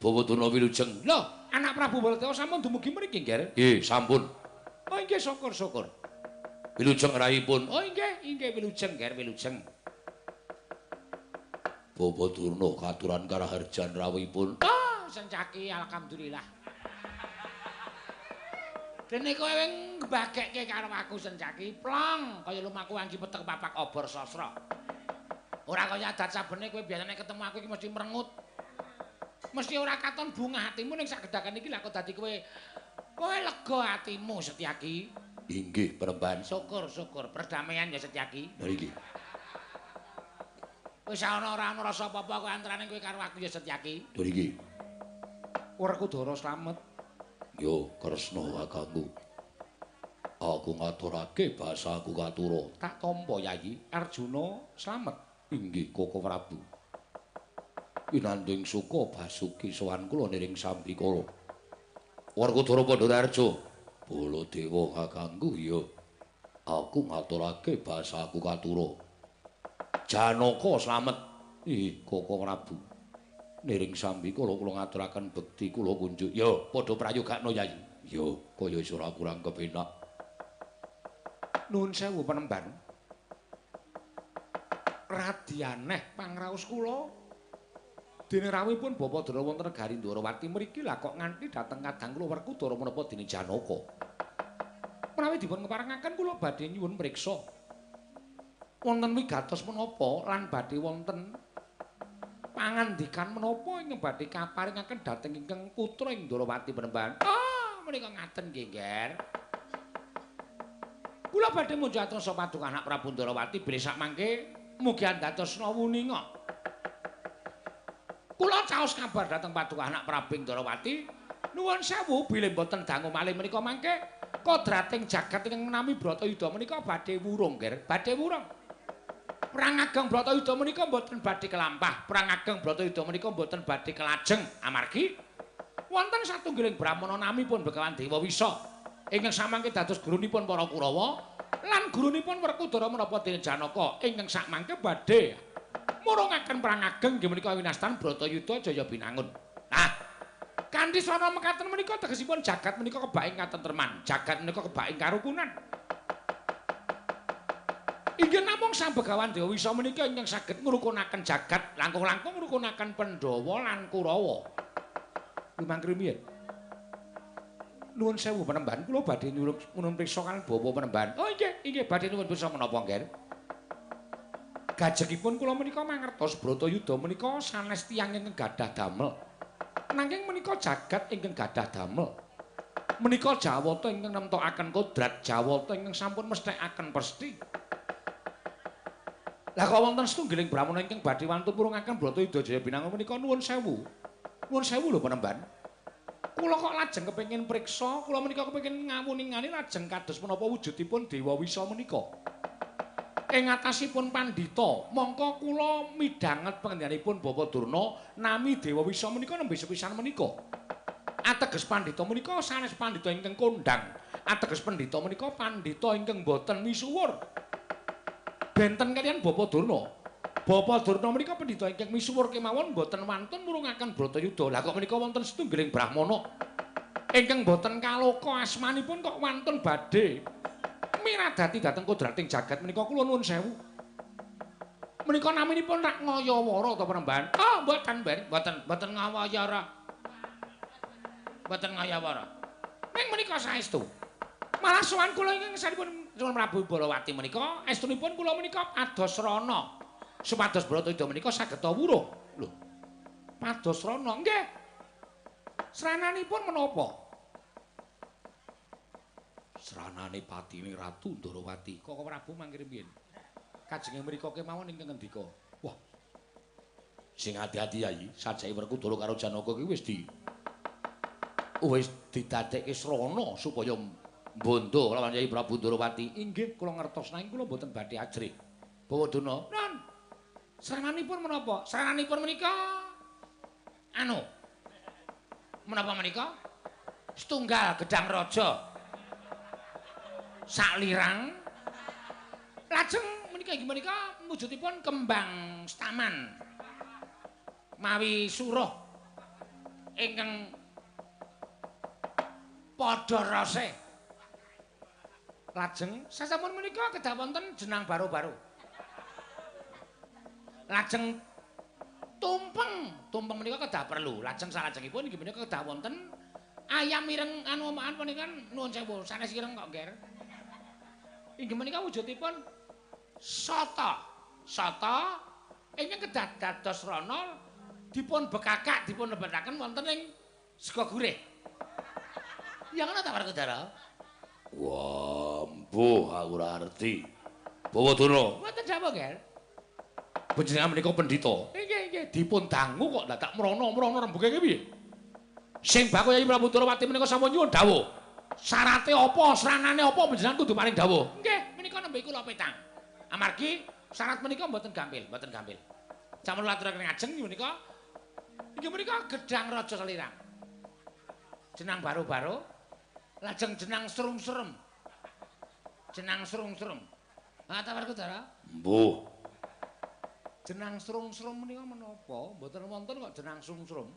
Bapa Durna wilujeng. Lho, anak Prabu Baladewa sampun dumugi mriki nggih? Nggih, sampun. Oh, nggih syukur-syukur. Wilujeng rayipun. Oh inggih wilujeng ger wilujeng. Bapa Durna katuran Karaharjan rawuhipun. Oh sencaki alhamdulillah. Dene kowe ngebagekke karo aku sencaki plong kaya lumaku anggi petek papak obor sastra. Ora kaya adat sabene kowe biasane ketemu aku iki mesti merengut. Mesti ora katon bungah atimu ning sagedakan iki lha kok dadi kowe lega atimu Setyaki. Inggih, Penemban. Syukur-syukur. Perdamaian ya Setyaki. Lha iki. Wis ana ora ana rasa apa-apa kok antaraning kowe karo aku ya Setyaki. Lha iki. Werkudara slamet. Yo, Kresna kakangku. Aku ngaturake basa aku katura. Tak tampa Yayi, Arjuna slamet. Inggih Koko Prabu. Pinandhing suka Basuki sowan kula niring Sambikala. Werkudara Pandhareja, Baladewa kakangku ya. Aku ngaturake basa aku katura. Janaka slamet. Koko Prabu. Niring Sambikala kula ngaturaken bekti kula kunjuk. Ya, padha prayogakna Yayi. Ya, kaya ora kurang kepenak. Nuwun sewu Panembahan. Radyaneh pangraos kula. Dene rawuhipun Bapadara wonten negari Ndwarawati mriki lah kok nganti dhateng kadang kula Werkudara menapa dene Janaka. Menawi dipun keparengaken kula badhe nyuwun priksa. Wonten wigatos menapa lan badhe wonten pangandikan menapa ingkang badhe kaparingaken dhateng ingkang putra ing Ndwarawati Panembahan. Menika ngaten nggih, Nger. Kula badhe munjul sapa paduka anak Prabu Ndwarawati bilih sak mangke mugi andhatosna wuninga. Kula caos kabar dhateng paduka anak Prabu Ndwarawati. Nuwun sewu bilih boten dangu malih menika mangke kodrating jagat ingkang menami Bratayuda menika badhe wurung, Nger. Badhe wurung. Perang ageng Bratayuda menika boten badhe kelampah. Perang ageng Bratayuda menika boten badhe kelajeng amargi wonten satunggiling brahmana namipun Begawan Dewa Wisa ingkang samangke dados gurunipun para Kurawa lan gurunipun Werkudara menapa dene Janaka ingkang sakmangke badhe murungaken perang ageng nggih menika winastan Bratayuda Jaya Binangun. Nah, kanthi srana mekaten menika tegesipun jagat menika kebaing katentreman, jagat menika kebaing karukunan. Inggih namung Sang Begawan Dewa Wisa menika ingkang saged ngrukunaken jagat, langkung-langkung ngrukunaken Pandhawa lan Kurawa. Lumangkri miyen. Nuwun sewu Panembahan, kula badhe nyuwun priksa kaliyan Bapa Panembahan. Oh inggih badhe nuwun priksa menapa, Nger? Gajengipun kula menika mangertos Bratayuda menika sanes tiyang ingkang gadah damel. Nanging menika jagat ingkang gadah damel. Menika Jawata ingkang nemtokaken kodrat, Jawata ingkang sampun mesthekaken pesthi. Lah kok wonten setunggiling brahmana ingkang badhe wantun murungaken Bratayuda Jaya Binangun menika nuwun sewu. Nuwun sewu lho Panembahan. Kula kok lajeng kepengin priksa, kula menika kepengin ngawuning-ngani lajeng kados menapa wujudipun Dewa Wisa menika. Ing atasipun pandhita, mongko kula midhanget pangendhanipun Bapa Durna nami Dewa Wisa menika nembe sepisan menika. Ateges pandhita menika sanes pandhita ingkang kondhang. Ateges pandhita menika pandhita ingkang boten misuwur. Benten kaliyan Bapa Durna. Bapa Durna menika pandhita ingkang misuwur kemawon boten wantun murungaken Bratayuda. Lah kok menika wonten setunggiling brahmana ingkang boten kaloka asmanipun kok wantun badhe miradati dhateng kodrating jagat menika kula nuwun sewu. Menika naminipun Rak Ngayawara ta Panembahan? Mboten ngawayara. Mboten ngayawara. Ning menika saestu. Malah sowan kula ingkang sanipun Prabu Balawati menika estunipun kula menika padosrana supados Bratayuda menika saged wuruh. Lho. Padosrana nggih. Srananipun menapa? Sranane patine Ratu Ndwarawati. Kok Prabu mangkir piyen? Kajenge mrika kemawon ingkang ngendika. Wah. Sing ati-ati Yayi, sajake Werkudara karo Janaka kuwi wis didadekke srana supaya mbondo lawan Yayi Prabu Ndwarawati. Inggih, kula ngertos nanging kula mboten badhe ajrih. Bawa Durna. Nan. Srananipun menapa? Srananipun menika menapa menika? Setunggal gedang raja. Saklirang lajeng menika wujudipun kembang staman mawi suruh ingkang padha rase. Lajeng sasampun menika kedah wonten jenang baru-baru. Lajeng tumpeng menika kedah perlu. Lajeng salajengipun inggih menika kedah wonten ayam ireng omahan menika nuwun sewu sanes ireng kok, Nger. Inggih menika wujudipun soto. Soto ingkang kedah dados rana dipun bekakak dipun lebetaken wonten ing sega gurih. Ya ngono ta Werkudara? Wah, mbuh aku ora ngerti. Bawa Durna. Mboten dawuh, Nger. Panjenengan menika pendhita. Nggih, dipun dangu kok dadak mrana rembuge piye? Sing bako Yayi Prabu Ndwarawati menika sampun nyuwun dawuh. Sarate apa, sranane apa panjenengan kudu paring dawuh. Nggih, menika nembe kula petang. Amargi Syarat menika mboten gampil, mboten gampil. Sampun laturaken ngajeng menika inggih menika Gedang Raja Selirang. Jenang baro-baro, lajeng jenang serung-serem. Jenang serung-serem. Ah tawarku Dara. Mbuh. Jenang serung-serem menika menapa? Mboten wonten kok jenang serung-serem.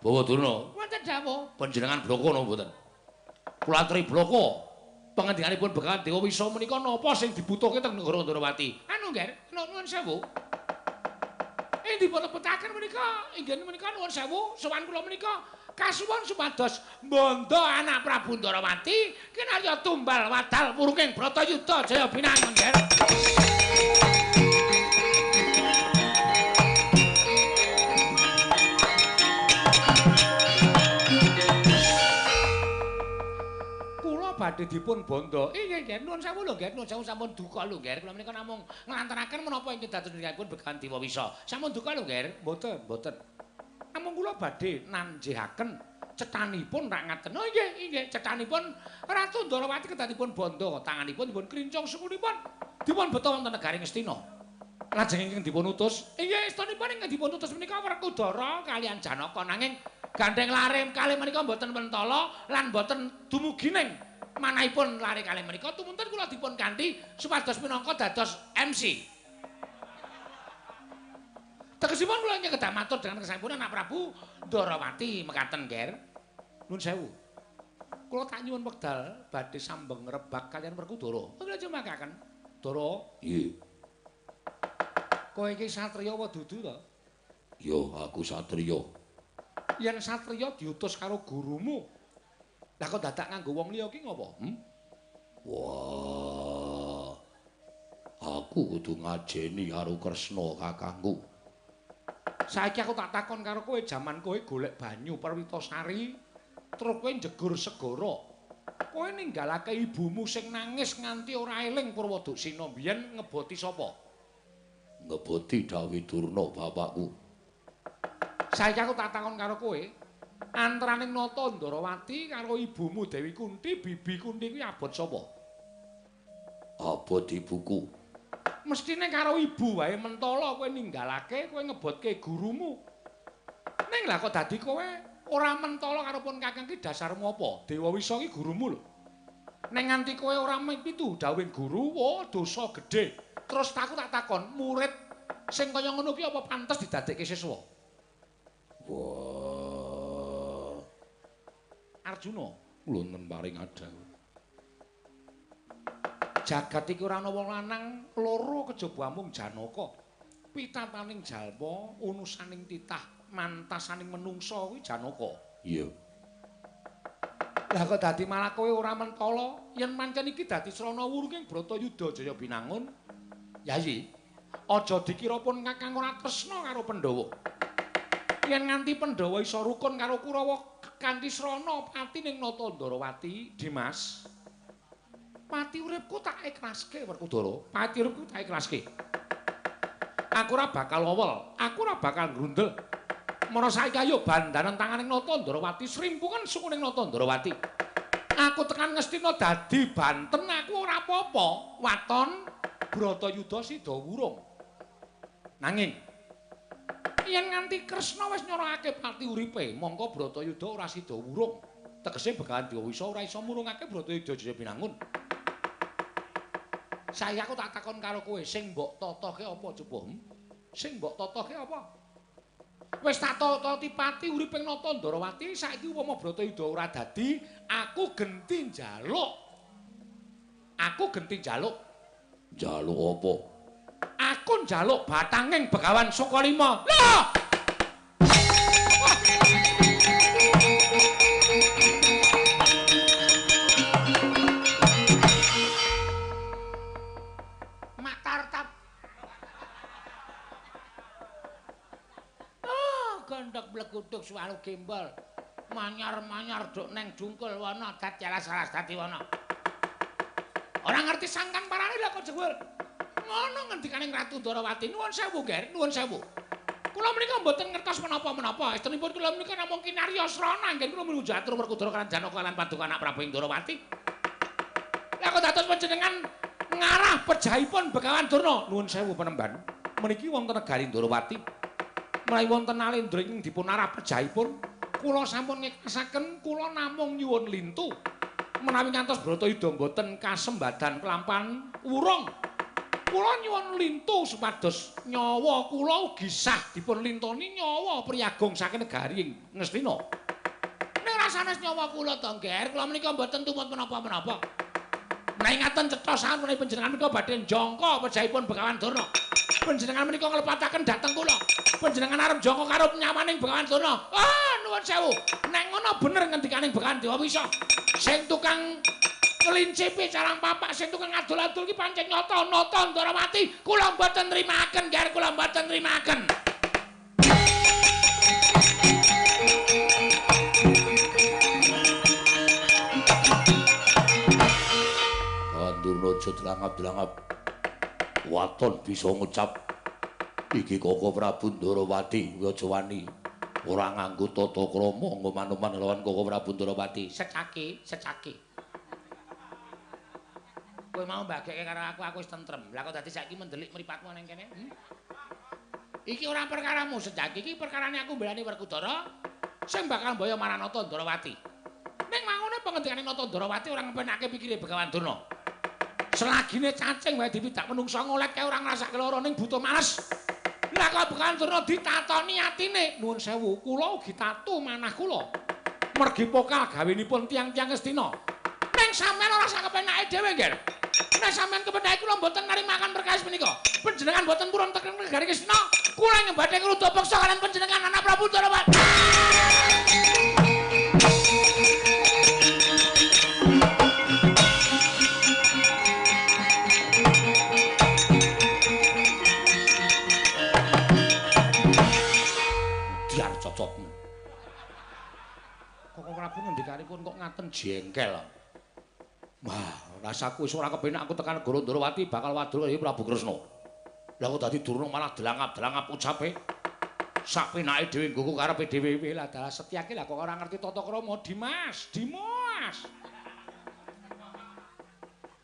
Bawa Durna. Wonten dawuh. Panjenengan bloko napa mboten? Kula aturi bloko. Pangandikanipun Begawan Dewa Wisa menika napa sing dibutuhke teng negara Ndarawati? Anu nggih, nuwun sewu. Dipun lebetaken menika, inggih menika nuwun sewu, sowan kula menika kasuwun supados mbondo anak Prabu Ndarawati kinarya tumbal wadal wurunging Bratayuda jaya binangun nggih. Badhe dipun bondo. Nggih, nuwun sewu lho nggih, nuwun sewu sampun duka lho nggih. Kula menika namung nglantaraken menapa ingkang dados nindakipun Begawan Dewa Wisa. Sampun duka lho nggih. Mboten, mboten. Namung kula badhe nanjihaken cethanipun rak ngaten. Oh nggih, cethanipun Ratu Ndarawati kedatipun bondo, tanganipun dipun krincung sukunipun dipun beto wonten negaring Astina. Lajeng ingkang dipun utus, inggih istanipun ingkang dipun utus menika Werkudara kaliyan Janaka nanging gandeng lare kalih menika mboten mentala lan mboten dumugining manahipun lare kalih menika tumunten kula dipun kanthi supados minangka dados MC. Tegesipun kula ingkang kedah matur dengan kesampurnan anak Prabu Ndarawati mekaten nggih. Nuwun sewu. Kula tak nyuwun wekdal badhe sambeng rebak kaliyan Werkudara. Kula jemakaken. Dara. Nggih. Kowe iki satriya apa dudu to? Ya, aku satriya. Yen satriya diutus karo gurumu, lah kok dadak nganggo wong liya ki ngopo? Wah. Aku kudu ngajeni karo Kresna kakangku. Saiki aku tak takon karo kowe jaman kowe golek banyu Perwitasari, terus kowe njegur segara. Kowe ninggalake ibumu sing nangis nganti ora eling Purwoduksina biyen ngeboti sapa? Ngeboti Dawi Durna bapakku. Saiki aku tak takon karo kowe, antaraning Nata Ndarawati karo ibumu Dewi Kunti, Bibi Kunti kuwi abot sapa? Abot ibuku. Mestine karo ibu wae mentala kowe ninggalake, kowe ngebotke gurumu. Ning lah kok dadi kowe ora mentala karo pun kakang ki dasarmu apa? Dewa Wisa ki gurumu lho. Ning nganti kowe ora mipitu dawuhing guru, wah dosa gedhe. Terus aku tak takon, murid sing kaya ngono ki apa pantes didadekke siswa? Wah. Arjuna, Kula nemparing adang. jagat iki ora ana wong lanang loro kejaba mung Janaka. Pitataning jalma, unusaning titah, mantasaning menungsa kuwi Janaka. Iya. Lah kok dadi malah kowe ora mentala yen pancen iki dadi srana wurunging Bratayuda jaya binangun. Yayi, aja dikira pun Kakang ora tresna karo Pandhawa. Yen nganti Pandhawa isa rukun karo Kurawa kanthi srana pati ning Nata Ndarawati, Dimas. Pati uripku tak ikhlaske Werkudara. Pati uripku tak ikhlaske. Aku ora bakal wewel, aku ora bakal grundel. Mara saiki ayo bandanan tanganing Nata Ndarawati, srimpungan sukuning Nata Ndarawati. Aku tekan Ngastina dadi banten aku ora apa-apa. Waton Bratayuda sida wurung. Nanging yen nganti Kresna wis nyorokake pati uripe, mongko Bratayuda ora sida wurung. Tegese Begawan Dewa Wisa ora iso murungake Bratayuda jaya binangun. Saya aku tak takon karo kowe, sing mbok totoke apa coba? Sing mbok totoke apa? Wis tak tototi pati uriping Nata Ndarawati, saiki upama Bratayuda ora dadi, aku genti njaluk. Aku genti njaluk. Njaluk apa? Aku njaluk batanging Begawan Sukalima. Lho! Mak tartap. Gondhok blekutuk swalu gembol. Manyar-manyar duk neng dungkul wana dat jalas-jalas dadi wana. Ora ngerti sangkan parane lho kok jebul. Ngono ngendikaning Ratu Ndarawati. Nuwun sewu, Ger, nuwun sewu. Kula menika mboten ngertos menapa-menapa. Istenipun kula menika namung kinarya srana nggih kula menuju atur Werkudara kan Janaka lan Paduka anak Prabu Ndarawati. Lah kok dados panjenengan ngarah pejahipun Begawan Durna. Nuwun sewu penemban. Meniki wonten negari Ndarawati. Menawi wonten Nalendra ingkang dipun arah pejahipun, kula sampun ngekasaken kula namung nyuwun lintu. Menawi ngantos Bratayuda mboten kasembadan kelampahan urung, kula nyuwun lintu supados nyawa kula ugi sah dipun lintoni nyawa priyagong saking negari Ngastina. Ning rasanes nyawa kula to, Nger, kula menika mboten tumut menapa-menapa. Menawi ngaten cetha sahan menawi panjenengan menika badhe njangka pejahipun Begawan Durna. Panjenengan menika nglepataken dhateng kula. Panjenengan arep njangka karo penyamaning Begawan Durna. Ah, nuwun sewu. Nek ngono bener ngendikaning Begawan Dewa Wisa. Sing tukang ngelincipi carang papak, sing tukang adul-adul ki pancen nyata-nyata Ndarawati. Kula mboten nrimaken, Nger, kula mboten nrimaken. Durna aja drangap-drangap. Waton bisa ngucap iki Koko Prabu Ndarawati aja wani ora nganggo tata krama ngoman-oman lawan Koko Prabu Ndarawati. Secake. Kowe mau mbageke karo aku wis tentrem. Lah kok dadi saiki mendelik mripatmu nang kene? Iki ora perkaramu Secake, iki perkarane aku mbelani Werkudara sing bakal mbaya marang Nata Ndarawati. Ning mangone pengendikane Nata Ndarawati ora ngepenake pikire Begawan Durna. Selagine cacing wae dipidak menungsa ngolet kae ora ngrasake lara ning buta males. Lah kok Begawan Durna ditatoni atine. Nuwun sewu, kula ugi tatu manah kula. Mergi pokal gawenipun tiang-tiang Ngastina. Ning sampean ora sak kepenake dhewe, Nger. Nek sampean kepenake kula mboten narimaken perkawis menika. Panjenengan mboten purun teken negari Ngastina. Kula nyembadhe ngruda peksa kalian panjenengan anak Prabu Ndarawati. Cocokmu. Koko Prabu ngendikanipun kok ngaten jengkel. Wah, rasaku wis ora kepenak aku tekan negara Ndarawati bakal wadul karo Prabu Kresna. Lah kok dadi Durna malah delangap-delangap ucape. Sak penake dhewe nggo karepe dhewe lah dalah Setyaki lah kok ora ngerti tata krama, Dimas.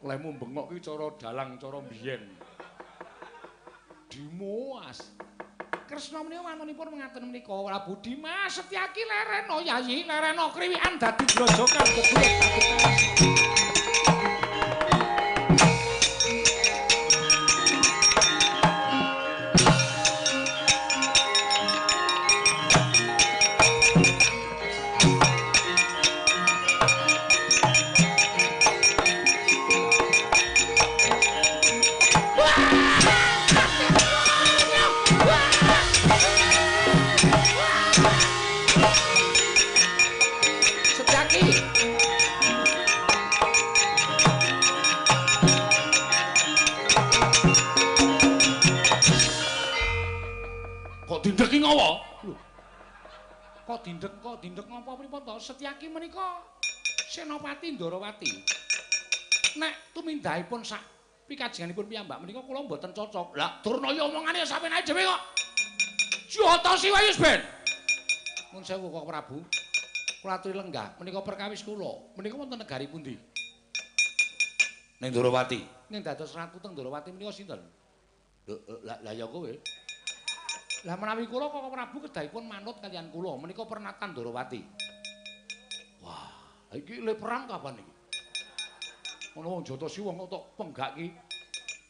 Lemu bengok ki cara dalang cara mbiyen. Dimas. Kresna menika wangunipun mengaten menika Prabu Dimas Setyaki lereno Yayi lereno kriwikan dadi grojokan kebulet dadi dindek ngopo? Lho. Kok dindek ngopo pripun to? Setyaki menika Senopati Ndarawati. Nek tumindahipun sak pikajenganipun piyambak menika kula mboten cocok. Lah Durna ya omongane sampeyan dhewe kok. Jatasi wae wis ben. Mun sewu kok Prabu. Kula aturi lenggah menika perkawis kula. Menika wonten negari pundi? Ning Ndarawati. Ning dados ratu teng Ndarawati menika sinten? Lah ya kowe. Lah menawi kula Koko Prabu kedahipun manut kaliyan kula menika pernatan Ndarawati. Wah, iki le perang kapan iki? Ono wong Jatasi wong kok penggak ki.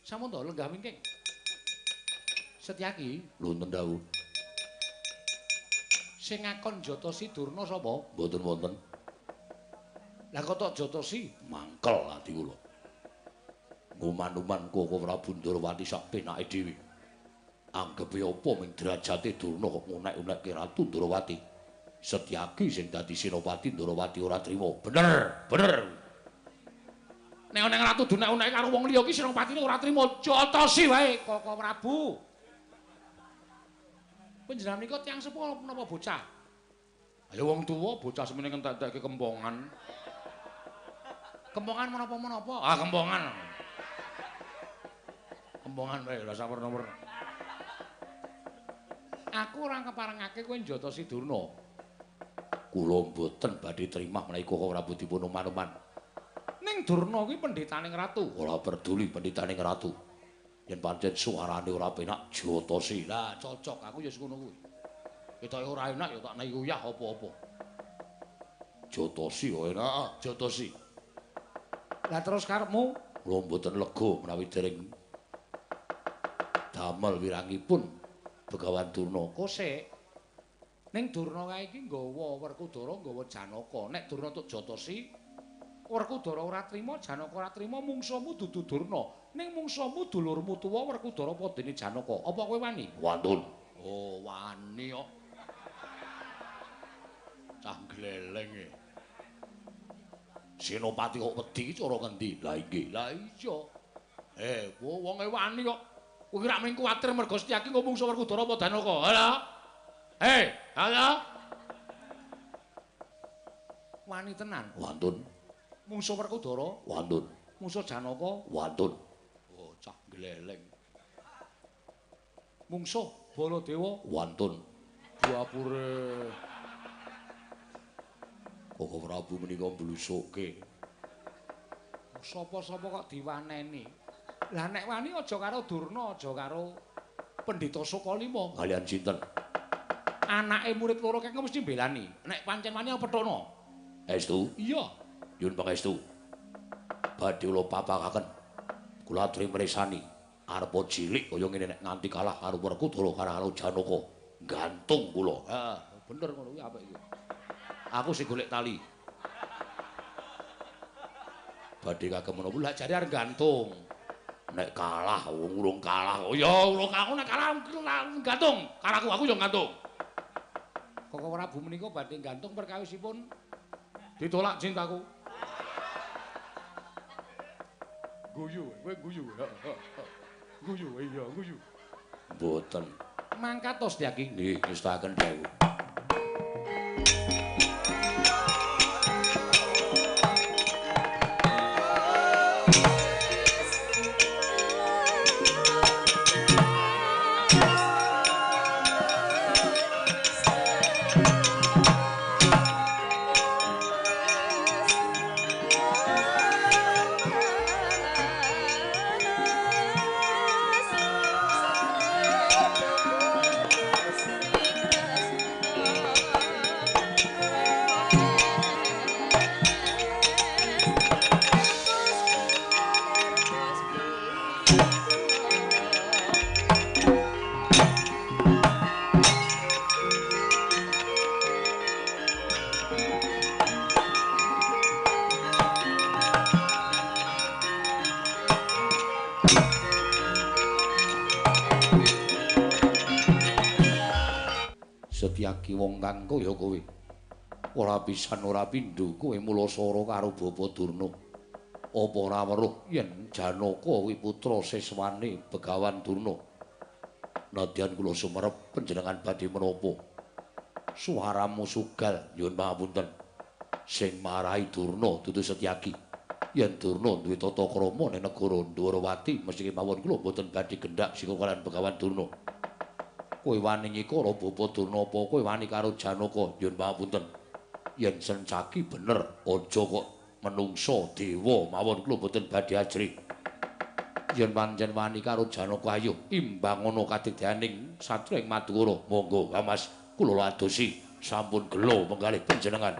Sampun to lenggah wingking. Setyaki, lho wonten dawuh. Sing ngakon Jatasi Durna sapa? Mboten wonten. Lah kok tok Jatasi mangkel ati kula. Nguman-uman Koko Prabu Ndarawati sak penake dhewe. Anggepe apa ming derajate Durna kok ngunek-unekke Ratu Ndarawati. Setyaki sing dadi Senopati Ndarawati ora trima. Bener. Nek ana Ratu dunek-unekke karo wong liya ki Senopatine ora trima. Jatasi wae Koko Prabu. Panjenengan menika tiyang sepuh napa bocah? Ayo wong tuwa bocah semene ngentek-entekke kempongan. Kempongan menapa-menapa? Ah kempongan. Kempongan wae ora sawer-sawer. Aku ora keparengake kowe Jatasi Durna. Kula mboten badhe trimah menawi Koko Prabu dipun oman-oman. Ning Ning Durna kuwi pendhitaning ratu. Ora peduli pendhitaning ratu. Yen pancen suarane ora penak Jatasi. Lah cocok aku ya ngono kuwi. Ketoke ora enak ya tak naik uyah apa-apa. Jatasi kok enak, Jatasi. Lah terus karepmu? Kula mboten lega menawi dereng damel wirangipun Begawan Durna. Kosek. Ning Durna kae iki nggawa Werkudara, nggawa Janaka. Nek Durna tuk Jatasi, Werkudara ora trima, Janaka ora trima, mungsuhmu dudu Durna. Ning mungsuhmu dulurmu tuwa Werkudara apa dene Janaka. Apa kowe wani? Wantun. Oh, wani kok. Cah gleleng e. Senopati kok wedi cara ngendi? Lah inggih. Lah iya. Wonge wani kok. Kowe ora mung kuwatir mergo Setyaki ngomong mungsuh Werkudara apa Janaka. Halo. Halo. Wani tenan. Wantun. Mungsuh Werkudara? Wantun. Mungsuh Janaka? Wantun. Oh, cah gleleng. Mungsuh Baladewa? Wantun. Bapure. Koko Prabu menika mblusukke. Sapa-sapa kok diwaneni? Lah nek wani aja karo Durna, aja karo Pendhita Sukalima. Kalian sinten? Anake murid loro kek mesti mbelani. Nek pancen wani pethono. Estu? Iya. Nyuwun pangestu. Badhe kula papakaken. Kula aturi mresani arepa cilik kaya ngene nek nganti kalah karo Werkudara karo Janaka. Gantung kula. Heeh, bener ngono kuwi apik iki. Aku sing golek tali. Badhe kagem menapa? Lah jare arep gantung. Nek kalah wong urung kalah. Oh ya, urung kalah nek kalah gantung. Karo aku yo gantung. Koko Prabu menika badhe gantung perkawisipun ditolak cintaku. Guyu, kowe guyu. Guyu, iya, guyu. Mboten. Mangkat tos Setyaki. Nggih, ngestaken dawuh. Setyaki wong kang kaya kowe. Ora pisan ora pindho kowe mulasara karo Bapa Durna. Apa ora weruh yen Janaka kuwi putra seswane Begawan Durna. Nadyan kula sumerep panjenengan badhe menapa? Suaramu sugal, nyuwun pangapunten. Sing marahi Durna dudu Setyaki. Yen Durna duwe tata krama ning negara Ndwarawati mesti kemawon kula boten badhe gendhak sika kaliyan Begawan Durna. Kowe wani nyikara Bapa Durna apa kowe wani karo Janaka? Nyuwun pangapunten. Yen Setyaki bener aja kok menungsa dewa mawon kula boten badhe ajrih. Yen pancen wani karo Janaka ayo imbang ana kadadyaning satria ing Madukara. Monggo Mas kula adosi sampun gelo menggalih panjenengan.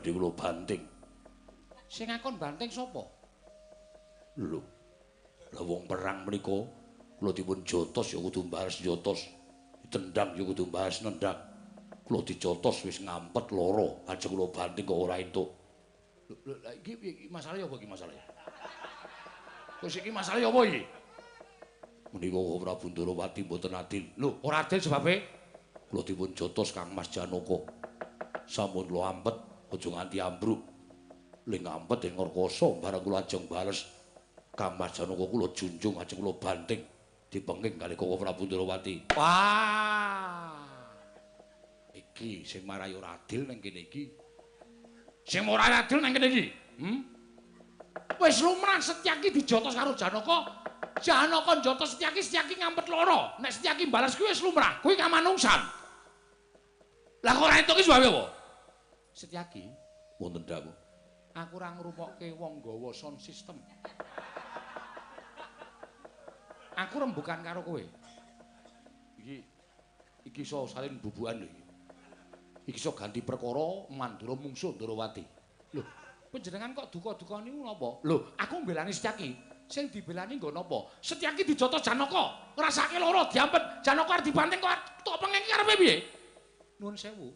badhe kula banting. Sing ngakon banting sapa? Lho. Lah wong perang menika kula dipun jotos ya kudu mbales jotos. Ditendang ya kudu mbales nendang. Kula dijotos wis ngampet lara, ajeng kula banting kok ora entuk. Lho iki masalahe apa iki masalahe? Wis iki masalahe apa iki? Menika Prabu Ndarawati mboten adil. Lho, ora adil sebabe kula dipun jotos Kang Mas Janaka. Sampun kula ampet, aja nganti ambruk. Ling ampet ing Ngarkasa bareng kula ajeng bales. Kang Mas Janaka kula junjung ajeng kula banting dipenging kalih Koko Prabu Ndarawati. Wah. Iki sing marai ora adil nang kene iki. Sing ora adil nang kene iki. Wis lumrah Setyaki dijotos karo Janaka. Janaka njotos Setyaki, Setyaki ngampet lara. Nek Setyaki balas kuwi wis lumrah. Kuwi kamanungsan. Lah kok ora entuk iki sebab apa? Setyaki wonten dawuh. Aku ora ngrumokke wong nggawa sound system. Aku rembukan karo kowe. Iki iso salin bubukan lho iki. Iki iso ganti perkara Mandura mungsuh Ndarawati. Lho, panjenengan kok duka-duka niku napa? Lho, aku mbelani Setyaki. Sing dibelani nggo napa? Setyaki dijotos Janaka, ngrasake lara diampet, Janaka arep dibanting kok tok pengeng karepe piye? Nuwun sewu.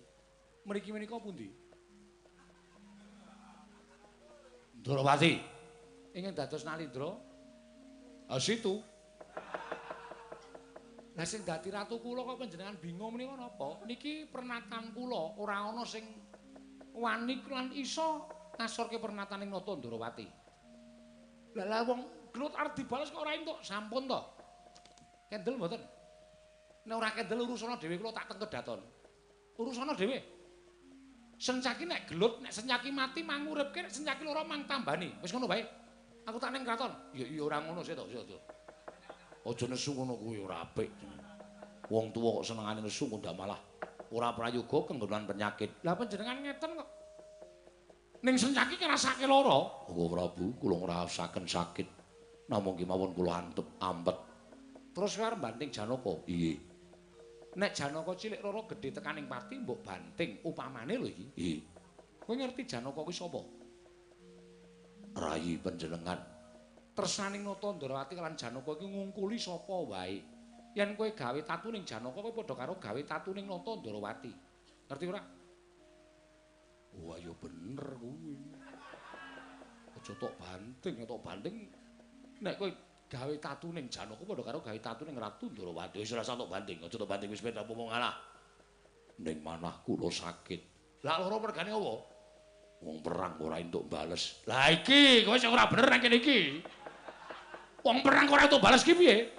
Mriki menika pundi? Ndarawati. Ingin dados Nalindra? Situ. Lah sing dadi ratu kula kok panjenengan bingung menika napa? Niki pernatan kula, ora ana sing wani lan iso ngasorke pernataning Nata Ndarawati. Lah wong gelut arep dibales kok ora entuk, sampun to. Kendel mboten. Nek ora kendel urusana dhewe kula tak tengket daton. Urusana dhewe. Sencaki nek gelut, nek Sencaki mati manguripke, nek Sencaki lara mang tambani. Wis ngono bae. Aku tak ning kraton. Ya ora ngono sih to. Aja nesu ngono kuwi ora apik. Wong tuwa kok senengane nesu kok ndak malah ora prayoga kenggonan penyakit. Lah panjenengan ngeten kok. Ning Sencaki ngrasake lara. Oh Prabu, kula ngrasaken sakit. Namung kemawon kula ampet. Terus kowe arep banting Janaka? Iya. Nek Janaka cilik lara gedhe tekaning pati mbok banting upamane lho iki. Iya. Kowe ngerti Janaka kuwi sapa? Rayi panjenengan. Tresnaning Nata Ndarawati lan Janaka iki ngungkuli sapa wae. Yen kowe gawe tatu ning Janaka kowe padha karo gawe tatu ning Nata Ndarawati. Ngerti ora? Wah ya bener kuwi. Aja tok banting. Nek kowe gawe tatu ning Janaka padha karo gawe tatu ning Ratu Ndarawati. Wis ora usah tok banting, aja tok banting wis ben apa ngalah. Ning manah kula sakit. Lah lara mergane apa? Wong perang ora entuk bales. Lah iki kowe sing ora bener nang kene iki. Wong perang ora entuk bales ki piye?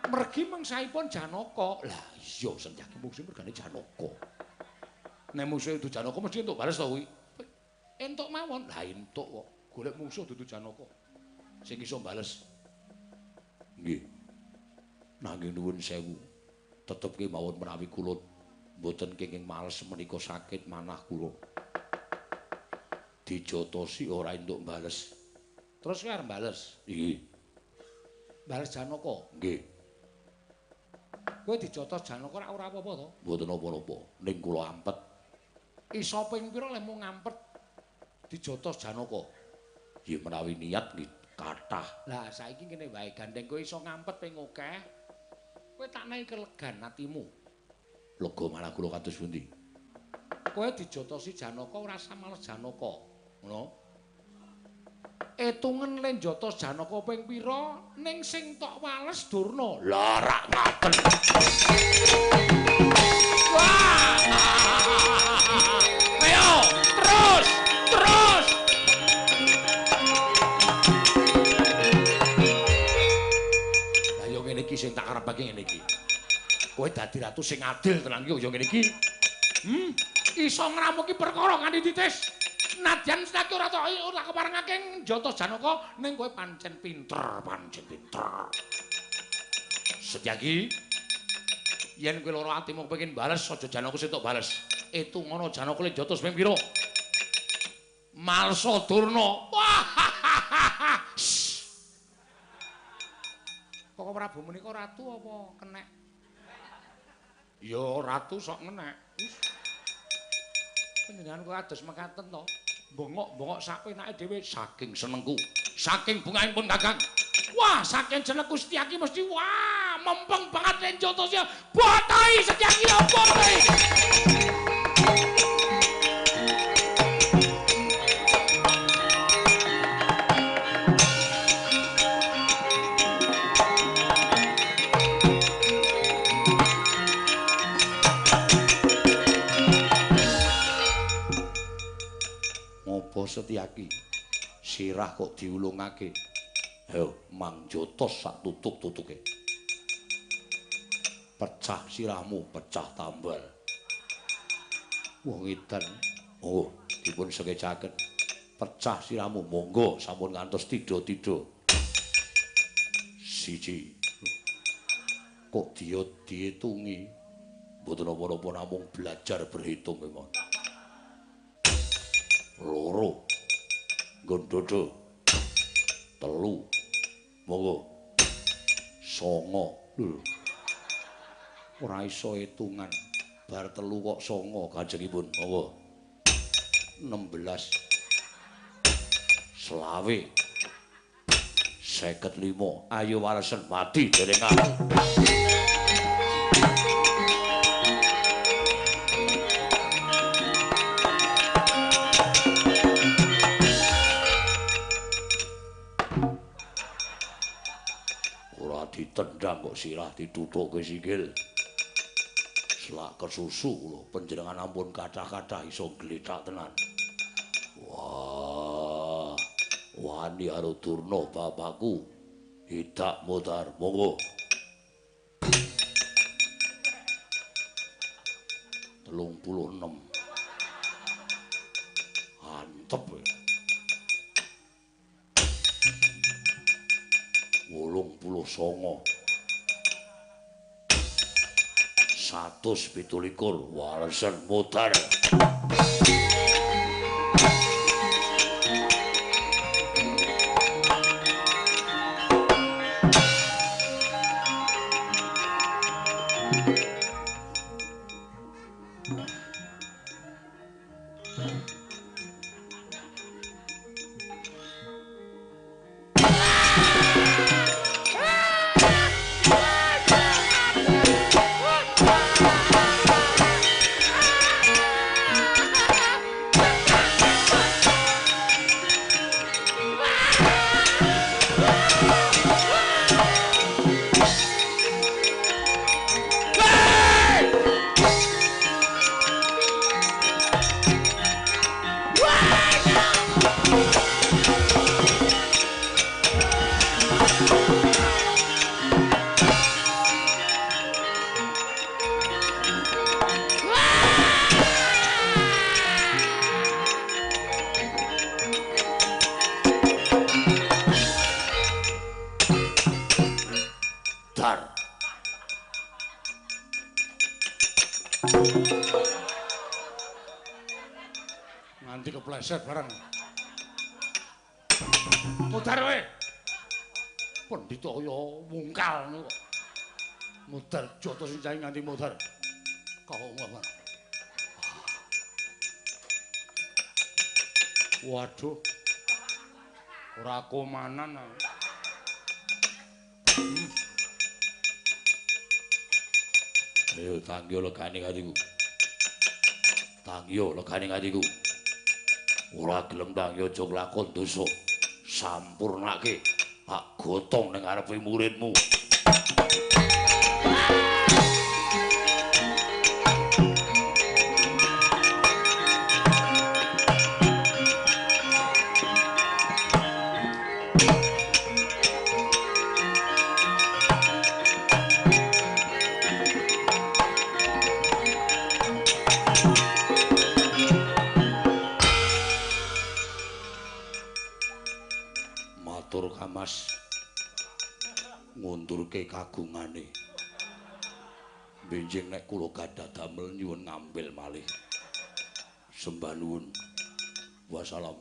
Mergi mangsaipun Janaka. Lah iya Setyaki musuh mergane Janaka. Nek musuh itu Janaka mesti entuk bales to kuwi. Entuk mawon. Lah entuk kok. Golek musuh dudu Janaka. Sing iso bales. Nggih. Nanging nuwun sewu. Tetep kemawon menawi kula mboten kenging males menika sakit manah kula. Dijotosi ora entuk bales. Terus kowe arep bales? Nggih. Bales Janaka? Nggih. Kowe dijotos Janaka ora apa-apa to? Mboten apa-apa. Ning kula ampet. Iso ping pira lek mung ngampet dijotos Janaka? Ya menawi niat nggih kathah. Lah saiki ngene wae gandeng kowe iso ngampet ping akeh. Kowe tak nahi kelegan atimu. Lega malah kula kados pundi? Kowe dijotosi Janaka ora samales Janaka. Ngono. Etungen le njotos Janaka ping pira ning sing tok wales Durna. Lah rak ngaten. Wah! Ayo, terus. Lah yo ngene iki sing tak karepake ngene iki. Kowe dadi ratu sing adil tenan iki yo ngene iki. Iso ngramuki perkara nganti titis. Nadyan Setyaki ora keparengake njotos Janaka ning kowe pancen pinter. Setyaki yen kowe lara atimu pengin bales aja Janaka sing tok bales. Itu ngono Janaka le njotos ping pira? Malsa Durna. Kok Prabu menika ratu apa kenek? Ya ratu sok ngenek. Panjenengan kok kados mekaten to. Bongok-bongok sapenake dhewe saking senengku, saking bungahipun Kakang. Wah, saking jeneng Gusti Aki mesti wah, mempeng banget Renjotosya. Botai Setyaki apa kowe? Ngopo Setyaki? Sirah kok diulungake? Ayo, Mang Jotos sak tutuk-tutuke. Pecah sirahmu, pecah tambal. Wong edan. Oh, dipun sekecaken. Pecah sirahmu, monggo sampun ngantos tido-tido. Siji. Kok dihitungi? Mboten apa-apa namung belajar berhitung mawon. Loro. Gondodo. Telu. Monggo. Songo. Lho. Ora iso hitungan. Bar telu kok songo kanjengipun. Monggo. 16. Selawe. 55. Ayo waresen mati dereng aku. Ditendang kok sirah ditutukke sikil. Selak kesusu lho panjenengan ampun kathah-kathah iso gletak tenan. Wah, wani karo Durna bapakku. Hidak mutar monggo. 36. Antep. 89 127 waresen mutar. Nganti kepleset barang. Mudhar kowe. Pandhita kaya mungkal niku. Mudhar jotos sing nganti mudhar. Kok ngono. Waduh. Ora komanan. Ayo tangyo legane katiku. Tangyo legane katiku. Ora gelem tangyo aja nglakon dosa. Sampurnake hak gotong ning ngarepe muridmu. Mas ngundurke kagungane. Benjing nek kula gadhah damel nyuwun ngambil malih. Sembah nuwun. Wassalam.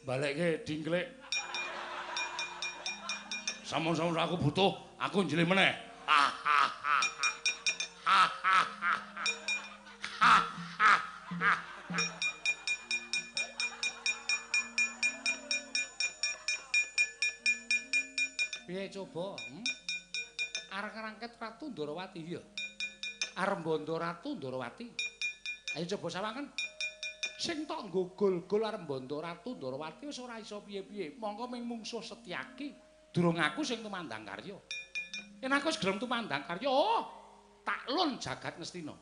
Balekke dingklek. Sampun-sampun aku butuh Aku njeli meneh. Piye coba? Arep ngrangket Ratu Ndarawati ya. Arep bondo Ratu Ndarawati. Ayo coba sawangen. Sing tok nggogol-gol arep bondo Ratu Ndarawati wis ora iso piye-piye. Monggo ming mungsuh Setyaki. Durung aku sing tumandang karya. Yen aku wis gelem tumandang karya, oh, taklun jagat Ngastina.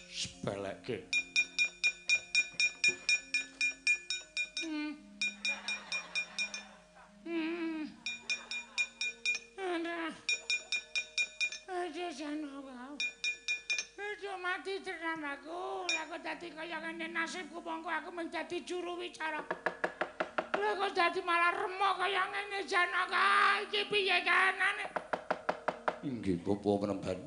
Sepelekke. Mati tenan aku, lha kok dadi kaya ngene nasibku mongko aku mung dadi juru wicara. Lha kok dadi malah remuk kaya ngene Janaka, iki piye kanane? Inggih bapa penemban.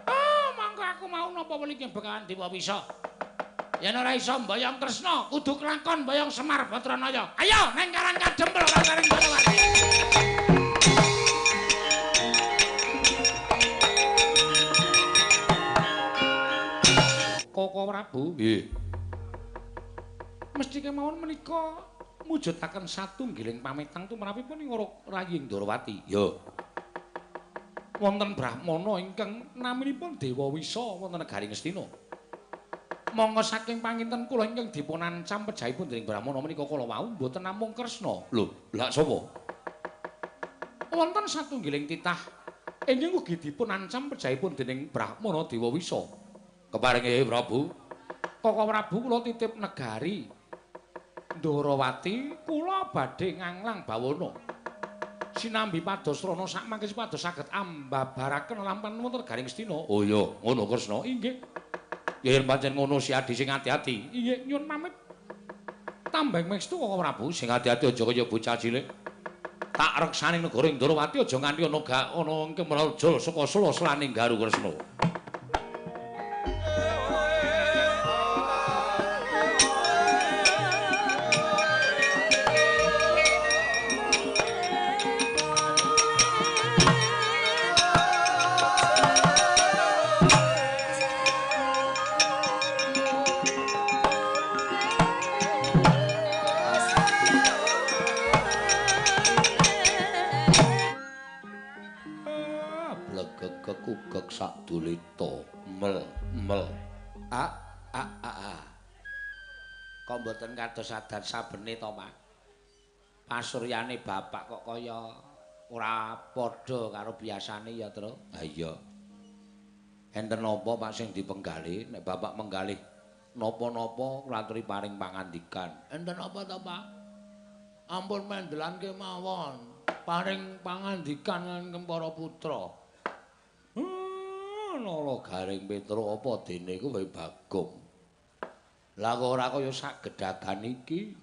Oh, monggo aku mau napa mliki bekawan Dewa Wisa. Yen ora iso mboyong Kresna, kudu kelakon mboyong Semar Batranaya. Ayo neng Karang Kadempel karo Ndarawati. Koko Prabu. Nggih. Mesti kemawon menika mujudaken satunggiling pamitang tumrapipun ing Raying Ndarawati. Ya. Wonten Brahmana ingkang naminipun Dewa Wisa wonten negari Ngastina. Monggo saking panginten kula ingkang dipun ancam pejahipun dening Brahmana menika kala wau mboten namung Kresna. Lho, lha sapa? Wonten satunggiling titah ingkang ugi dipun ancam pejahipun dening Brahmana Dewa Wisa. Keparinge Prabu. Koko Prabu kula titip negari Ndarawati kula badhe nganglang bawana. Sinambi padosrana sak mangke supados saged ambabaraken lampan wonten negari Ngastina. Oh iya, ngono Kresna. Inggih. Yen pancen ngono si Adi sing ati-ati. Inggih, nyuwun pamit. Tambeng mengstu Koko Prabu sing ati-ati aja kaya bocah cilik. Tak reksaning negara Ndarawati aja nganti ana kemrajul saka sela-selaning Garu Kresna. Kekugek sak dulita mel. Kok mboten kados adat sabene to, Pak? Pasuryane bapak kok kaya ora padha karo biasane ya, Tru? Ha iya. Enten napa Pak sing dipenggalih? Nek bapak menggalih napa-napa kula aturi paring pangandikan. Enten apa to, Pak? Ampun mendelan kemawon. Paring pangandikan kangge para putra. Nala Garing Petra apa dene kowe Bagong. Lah kok ora kaya sak gedhagan iki.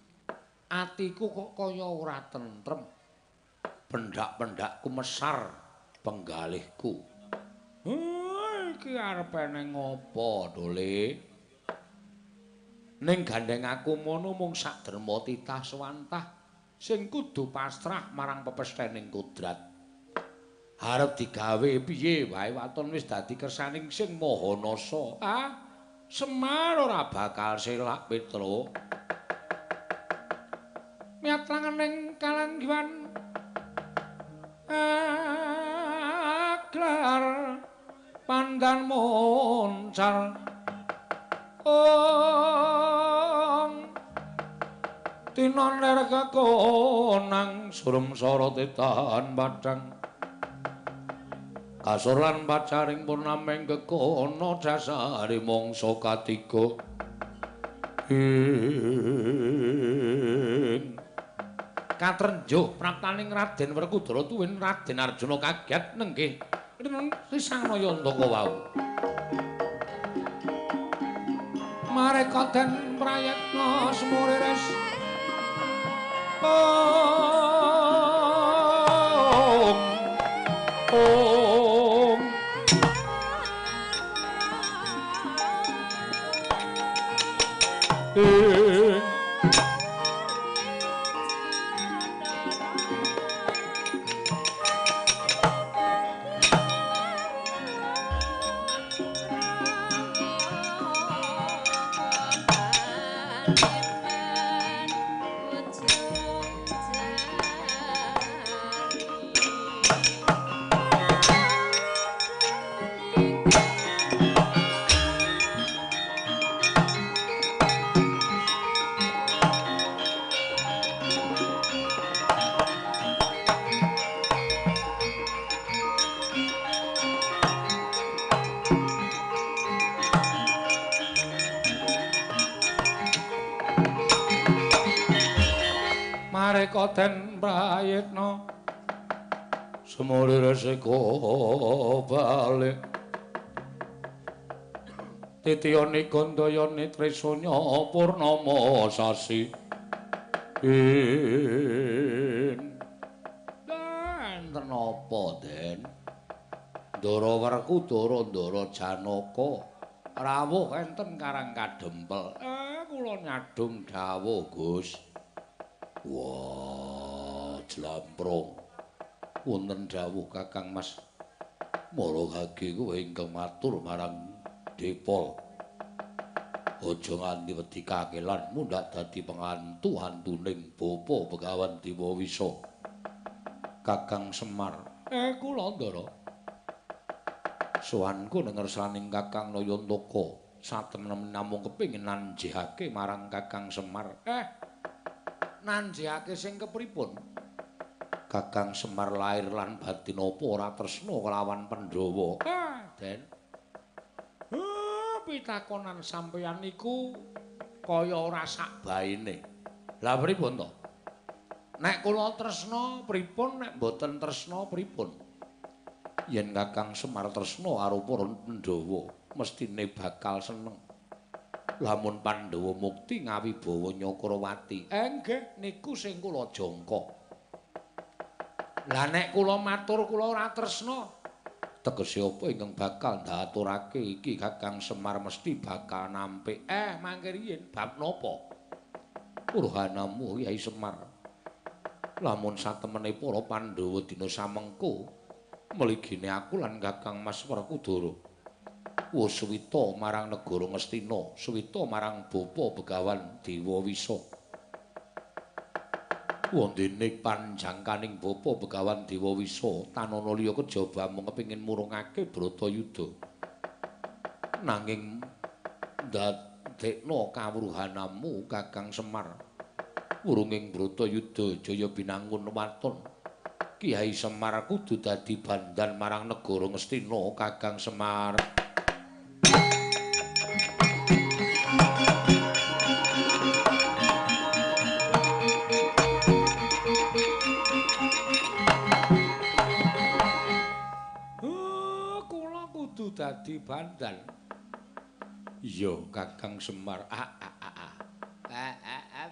Atiku kok kaya ora tentrem. Pendak-pendakku mesar penggalihku. Iki arepene ngopo, Dole? Ning gandeng aku mono mung sak derma titah swantah sing kudu pasrah marang pepesthening kodrat. Arep digawe piye wae waton wis dadi kersaning sing maha nasa. Semar ora bakal selak Petra. Miatlangening kalanggiwan aglar pandan moncar. Tinoner kekonang surem sara tetahan padang. Kasur lan pacaring purnameng kekono dasare mangsa katiga. Katrenjuh praptaning Raden Werkudara tuwin Raden Arjuna kaget nenggih Risangnaya Ndaka wau. Mareka den prayekna semurires. Mareka den prayitna semore resiko balik titiyane gandayane tresanya purnama sasi enten apa Den Ndara Werkudara Ndara Janaka rawuh enten Karang Kadempel kula nyadhung dawuh Gus. Wah, jlamprong. Wonten dawuh Kakang Mas Maragage kowe ingkang matur marang Depol. Aja nganti wedi kakelan mundhak dadi pengantu-antuning Bapa Begawan Dewa Wisa. Kakang Semar, kula Ndara. Sowanku ngersaning Kakang Nayantaka satemene namung kepengin nanjihake marang Kakang Semar. Nanjihake sing kepripun? Kakang Semar lair lan batin apa ora tresna kelawan Pandhawa? Den. Pitakonan sampeyan niku kaya ora sak baene. Lah pripun to? Nek kula tresna pripun, nek mboten tresna pripun? Yen Kakang Semar tresna karo para Pandhawa, mestine bakal seneng. Lamun Pandhawa mukti ngawibawa Nyakrawati. Nggih, niku sing kula jangka. Lah nek kula matur kula ora tresna, tegese apa ingkang bakal ndaturake iki Kakang Semar mesti bakal nampik. Mangke riyin bab napa? Purhanamu Kyai Semar. Lamun satemene para Pandhawa dina samengko mligine aku lan Kakang Mas Werkudara suwita marang negara Ngastina, suwita marang Bapa Begawan Dewa Wisa. Wondene panjangkaning Bapa Begawan Dewa Wisa, tanana liya kejaba mung kepengin murungake Bratayuda. Nanging ndadekna kawruhanamu Kakang Semar. Wurunging Bratayuda jaya binangun waton. Kyai Semar kudu dadi bandan marang negara Ngastina, Kakang Semar. Dadi bandan. Iya, Kakang Semar.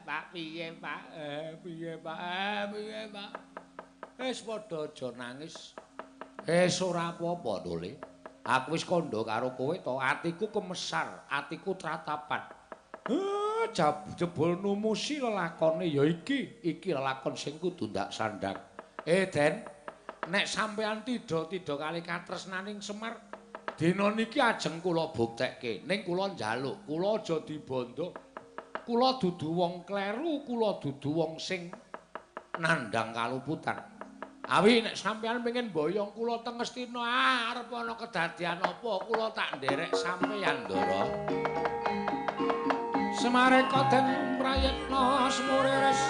Pak piye, Pak? Piye, Pak? Piye, Pak? Wis padha aja nangis. Ora apa-apa, Dole. Aku wis kandha karo kowe to, atiku kemesar, atiku tratapan. Jebul numusi lelakone ya iki lelakon sing kudu ndak sandhang. Den, nek sampeyan tida-tida kali katresnaning Semar, dina niki ajeng kula buktekke, ning kula njaluk, kula aja dibondo. Kula dudu wong kleru, kula dudu wong sing nandhang kaluputan. Awi nek sampeyan pengen boyong kula teng Ngastina, arep ana kedadian apa, kula tak nderek sampeyan, Ndara. Semareka den prayitna semore res.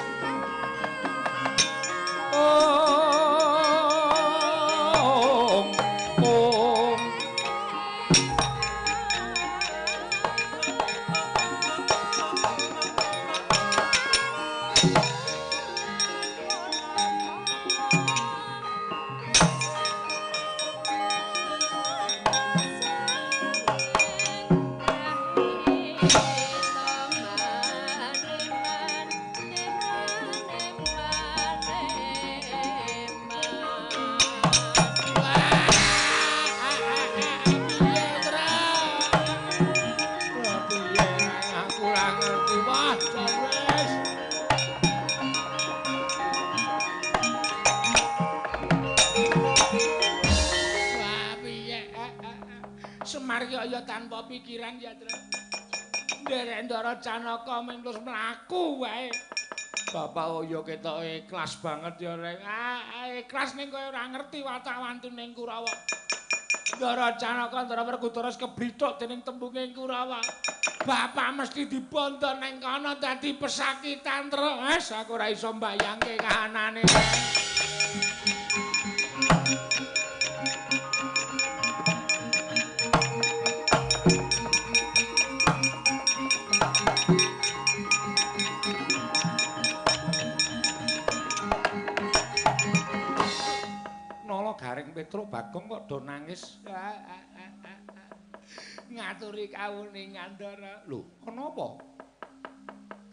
ora ngerti wah wis. Wah piye? Semar kaya tanpa pikiran ya, Tru. Nderek Ndara Janaka mung terus mlaku wae. Bapak Oyo ketoke ikhlas banget ya, Rek. Ikhlas ning kowe ora ngerti watak-wantune Kurawa. Ndara Janaka Ndara Werkudara keblithuk dening tembunge Kurawa. Bapak mesti dibondo ning kono dadi pesakitan terus. Aku ora iso mbayangke kahanane. Garing Petruk Bagong kok do nangis. Ngaturi kawuningan Ndara. Lho, kenapa?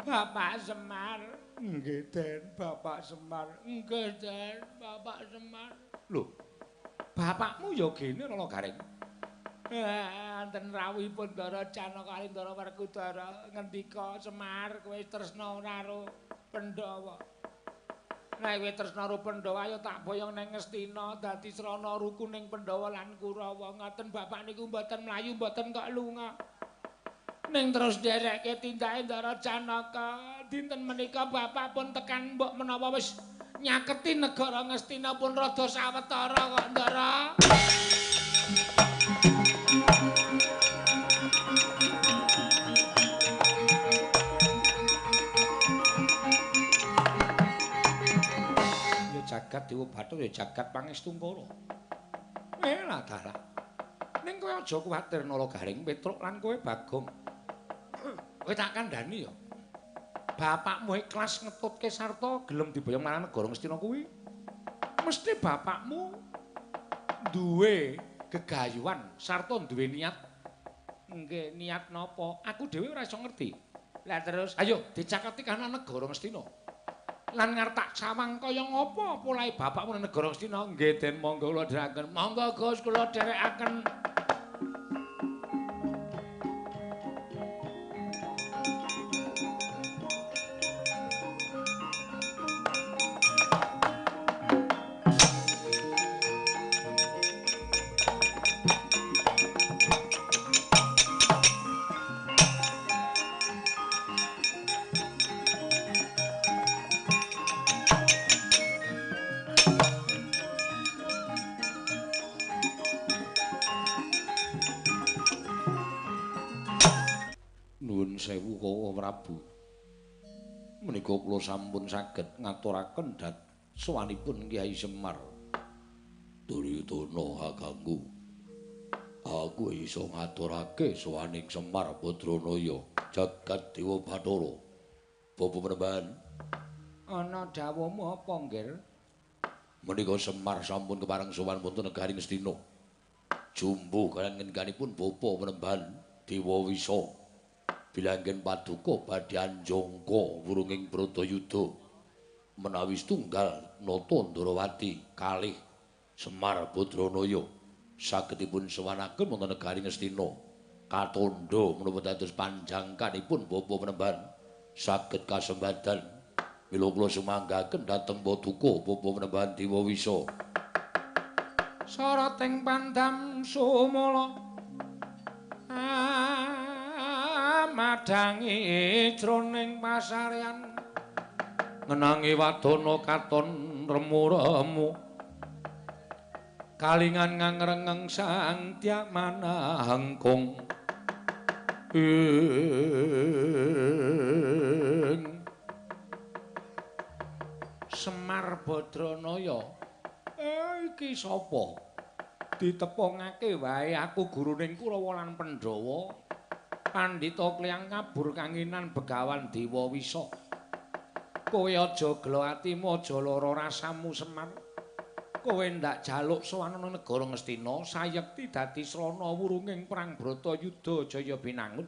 Bapak Semar. Nggih, Den, Bapak Semar. Nggih, Den, Bapak Semar. Lho, bapakmu ya gene Rala Garing. Wonten rawuhipun Ndara Janaka kali Ndara Werkudara ngendika Semar kowe tresna karo Pandhawa. Nek kowe tresna karo Pandhawa ya tak boyong ning Ngastina dadi srana rukuning Pandhawa lan Kurawa. Ngoten bapak niku mboten mlayu mboten kok lunga. Ning terus nderekke tindake Ndara Janaka. Dinten menika bapak pun tekan mbok menawa wis nyaketi negara Ngastina pun rada sawetara kok Ndara. Jagat Dewa Bathara ya jagat Pangestungkara. Lah dalah. Ning kowe aja kuwatir Nala Garing Petruk lan kowe Bagong. Kowe tak kandhani ya. Bapakmu ikhlas ngetutke sarta gelem diboyong marang negara Ngastina kuwi. Mesti bapakmu duwe gegayuhan sarta duwe niat. Nggih, niat napa? Aku dhewe ora iso ngerti. Lah terus, ayo dicaketi kana negara Ngastina. Lan ngartak sawang kaya ngapa polahe bapakmu nang negara Ngastina? Nggih, Den, monggo kula dherekaken. Monggo Gus, kula dherekaken. Sewu Kawa Prabu. Menika kula sampun saged ngaturaken sowanipun Kyai Semar. Duryudana kakangku. Aku iso ngaturake sowaning Semar Badranaya jagat Dewa Bathara. Bapa Penembahan. Ana dawuhmu apa, Nggir? Menika Semar sampun kepareng sowan wonten negari Ngastina. Jumbuh kaliyan ngendikanipun Bapa Penembahan Dewa Wisa. Bilanggen paduka badhe anjangka wurunging Bratayuda menawi setunggal nata Ndarawati kalih Semar Badranaya sagedipun sewanaken wonten negari Ngastina katandha menapa dados panjangkanipun Bapa Penembahan saged kasembadan mila kula sumanggaken dhateng paduka Bapa Penembahan Dewa Wisa sarating pandam sumala madangi jroning pasarean ngenangi wadana katon remu-remu kalingan ngangrengeng sang tiak manahengkung Semar Badranaya iki sapa ditepungake wae aku guruning Kurawa lan Pandhawa Pandhita Klyang Kabur Kanginan Begawan Dewa Wisa. Kowe aja gelo atimu, aja lara rasamu Semar. Kowe ndak jaluk sowan nang negara Ngastina sayekti dadi srana wurunging perang Bratayuda Jaya Binangun.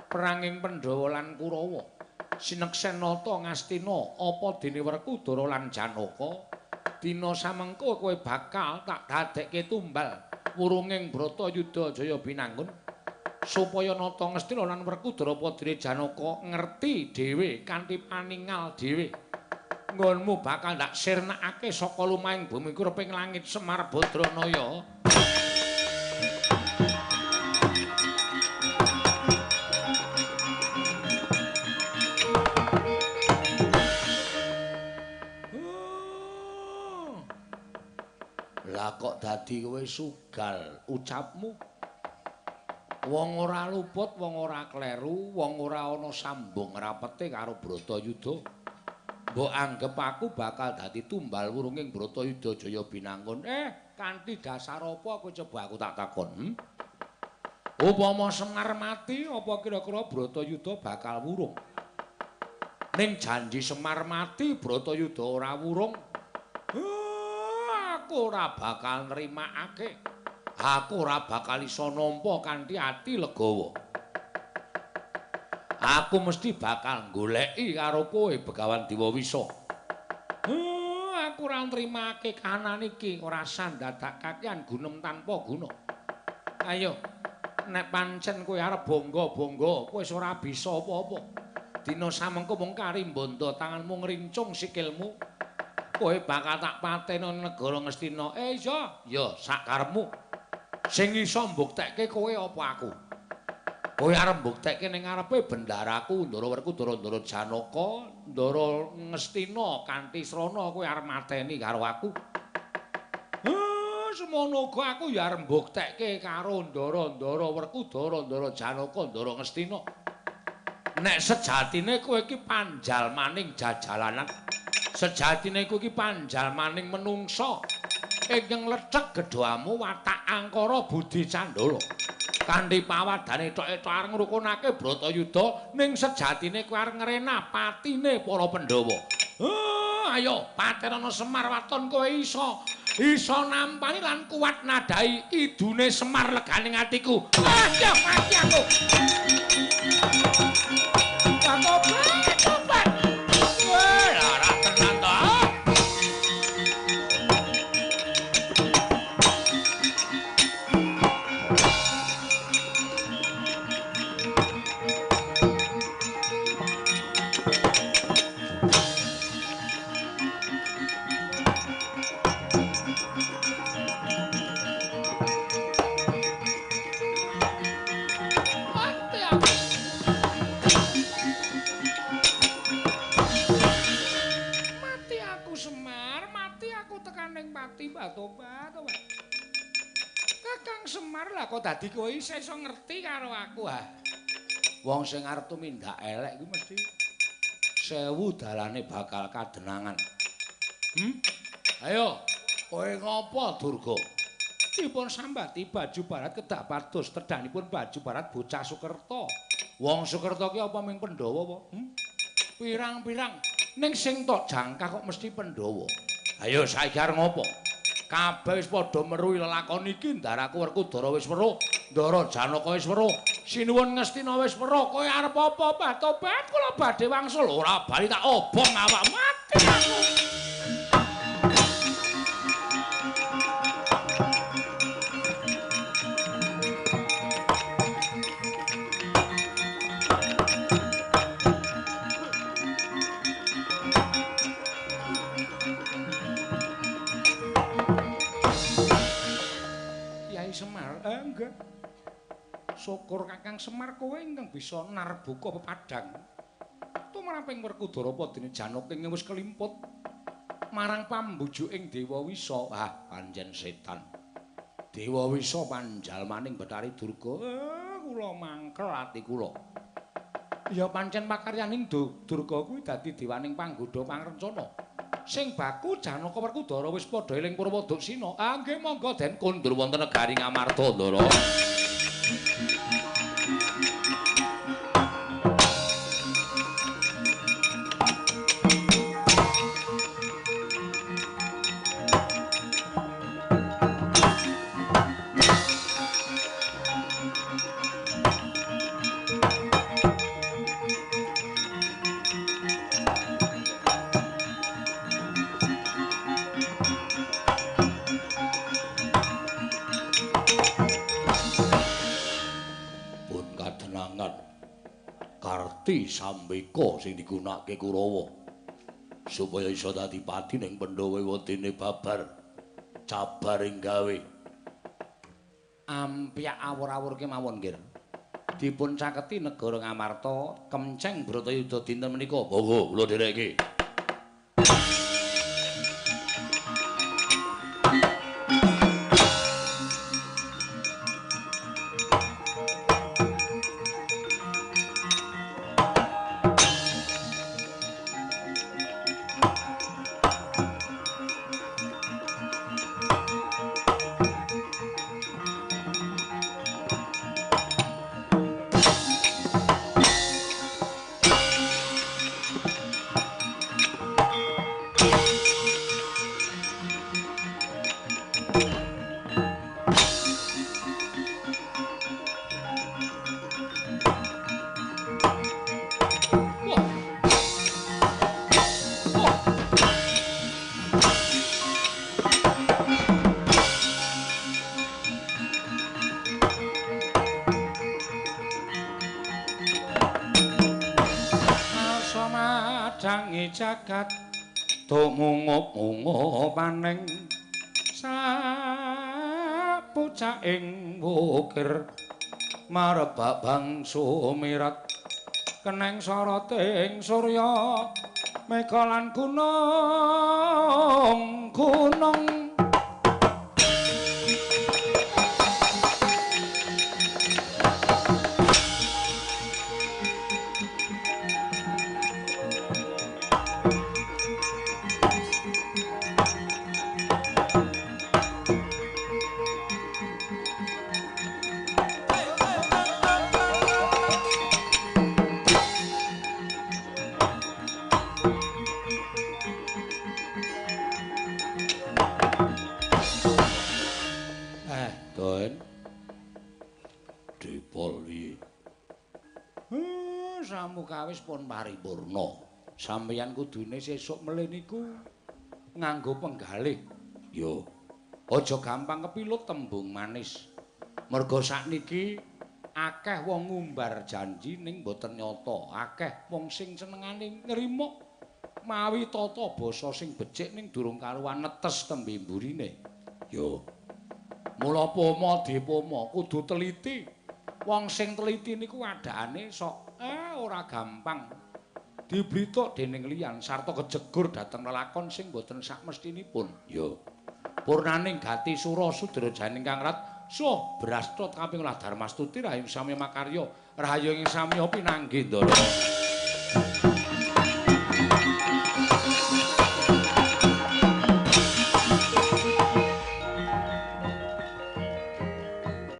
Peranging Pandhawa lan Kurawa. Sineksen nata Ngastina apa dene Werkudara lan Janaka. Dina samengko kowe bakal tak dadekke tumbal wurunging Bratayuda Jaya Binangun. supaya nata Ngastina lan Werkudara Padine Janaka ngerti dhewe kanthi paningal dhewe. Nggonmu bakal ndak sirnakake saka lumahing bumi kureping langit Semar Badranaya. Lah kok dadi kowe sugal ucapmu? Wong ora luput, wong ora kleru, wong ora ana sambung rapete karo Bratayuda. Mbok anggep aku bakal dadi tumbal wurunging Bratayuda Jaya Binangun. Kanthi dasar apa kowe coba aku tak takon? Upama Semar mati, apa kira-kira Bratayuda bakal wurung? Ning janji Semar mati, Bratayuda ora wurung. Aku ora bakal nrimakake. Aku ora bakal iso nampa kanthi ati legawa. Aku mesti bakal goleki karo kowe Begawan Dewa Wisa. Aku ora nrimake kahanan iki, ora sandadak kakean gunem tanpa guna. Ayo, nek pancen kowe arep bangga-bangga, kowe wis ora bisa apa-apa. Dina samengko mung karimbondo tanganmu ngrincung sikilmu. Kowe bakal tak pateni negara Ngastina. Iya, ya sak karepmu. Sing iso mbuktekke kowe apa aku? Kowe arep mbuktekke ning ngarepe bendaraku Ndara Werkudara Ndara Janaka, Ndara Ngastina kanthi srana kowe arep mateni karo aku. Semono uga aku ya arep mbuktekke karo Ndara Werkudara Ndara Janaka Ndara Ngastina. Nek sejatine kowe iki panjal maning jajalanan. Sejatine kowe iki panjal maning menungsa. Ingkang lecek gedhamu watak angkara budi candala. Kanthi pawadane tok-tok areng ngrukunake Bratayuda ning sejatine kowe areng ngrenah patine para Pandhawa. Ayo Patirana Semar waton kowe iso nampani lan kuat nadai idune Semar leganing atiku. Ayo mati aku. Tobat. Lara tenan to. Tobat. Kakang Semar lah kok dadi kowe iso ngerti karo aku Wong sing arep tumindak elek kuwi mesti 1000 dalane bakal kadenangan. Ayo, kowe ngopo Durga? Dipun sambati baju barat kedah pados tedhanipun baju barat bocah Sukerta. Wong Sukerta ki apa ming Pandhawa apa? Pirang-pirang ning sing tok jangkah kok mesti Pandhawa. Ayo saiki arep ngopo? Kabeh wis padha meruhi lelakon iki, Ndaraku Werkudara wis weruh, Ndara Janaka wis weruh, Sinuwun Ngastina wis weruh. Kowe arep apa, Mbah? Tobat kula badhe wangsul, ora bali tak obong awak mati aku. Semar, enggak. Syukur Kakang Semar kowe ingkang bisa narbuka pepadang. Tumraping Werkudara Padine Janaka ing wis kelimput marang pambujuking Dewa Wisa. Panjen setan. Dewa Wisa panjalmaning Bathari Durga. Kula mangkel ati kula. Ya pancen pakaryaning Durga kuwi dadi dewaning panggoda pangrencana. Sing baku Janaka Werkudara wis padha eling Purwadaksina. Nggih monggo den kondur wonten negari Ngamarta Ndara. pati Sambeka sing digunakake Kurawa supaya iso dadi pati ning Pandhawa wedine babar cabar ing gawe ampyak awur-awur kemawon nggih. Dipun caketi negara Ngamarta Kemceng Bratayuda dinten menika. Monggo kula dherekke. Jagat tumungup-ungup paning sapucaking wukir marebak bangsu mirat keneng soroting surya mega lan gunung Samukawis pun paripurna. Sampeyan kudune sesuk mele niku nganggo penggalih. Yo, Aja gampang kepilut tembung manis. Merga sakniki akeh wong ngumbar janji ning boten nyata. Akeh wong sing senengane ngrimo mawi tata basa sing becik ning durung karuwan netes tembe mburine. Yo. Mula pomo dipomo kudu teliti. Wong sing teliti niku adakane sok ora gampang diblitok dening liyan sarta kejegur dhateng lelakon sing boten sakmestinipun. Yo. Purnaning gati sura sudrajaning kang rat suh brasta kaping olah Darmastuti rahayung sami makarya rahayu ing samya pinanggih ndara.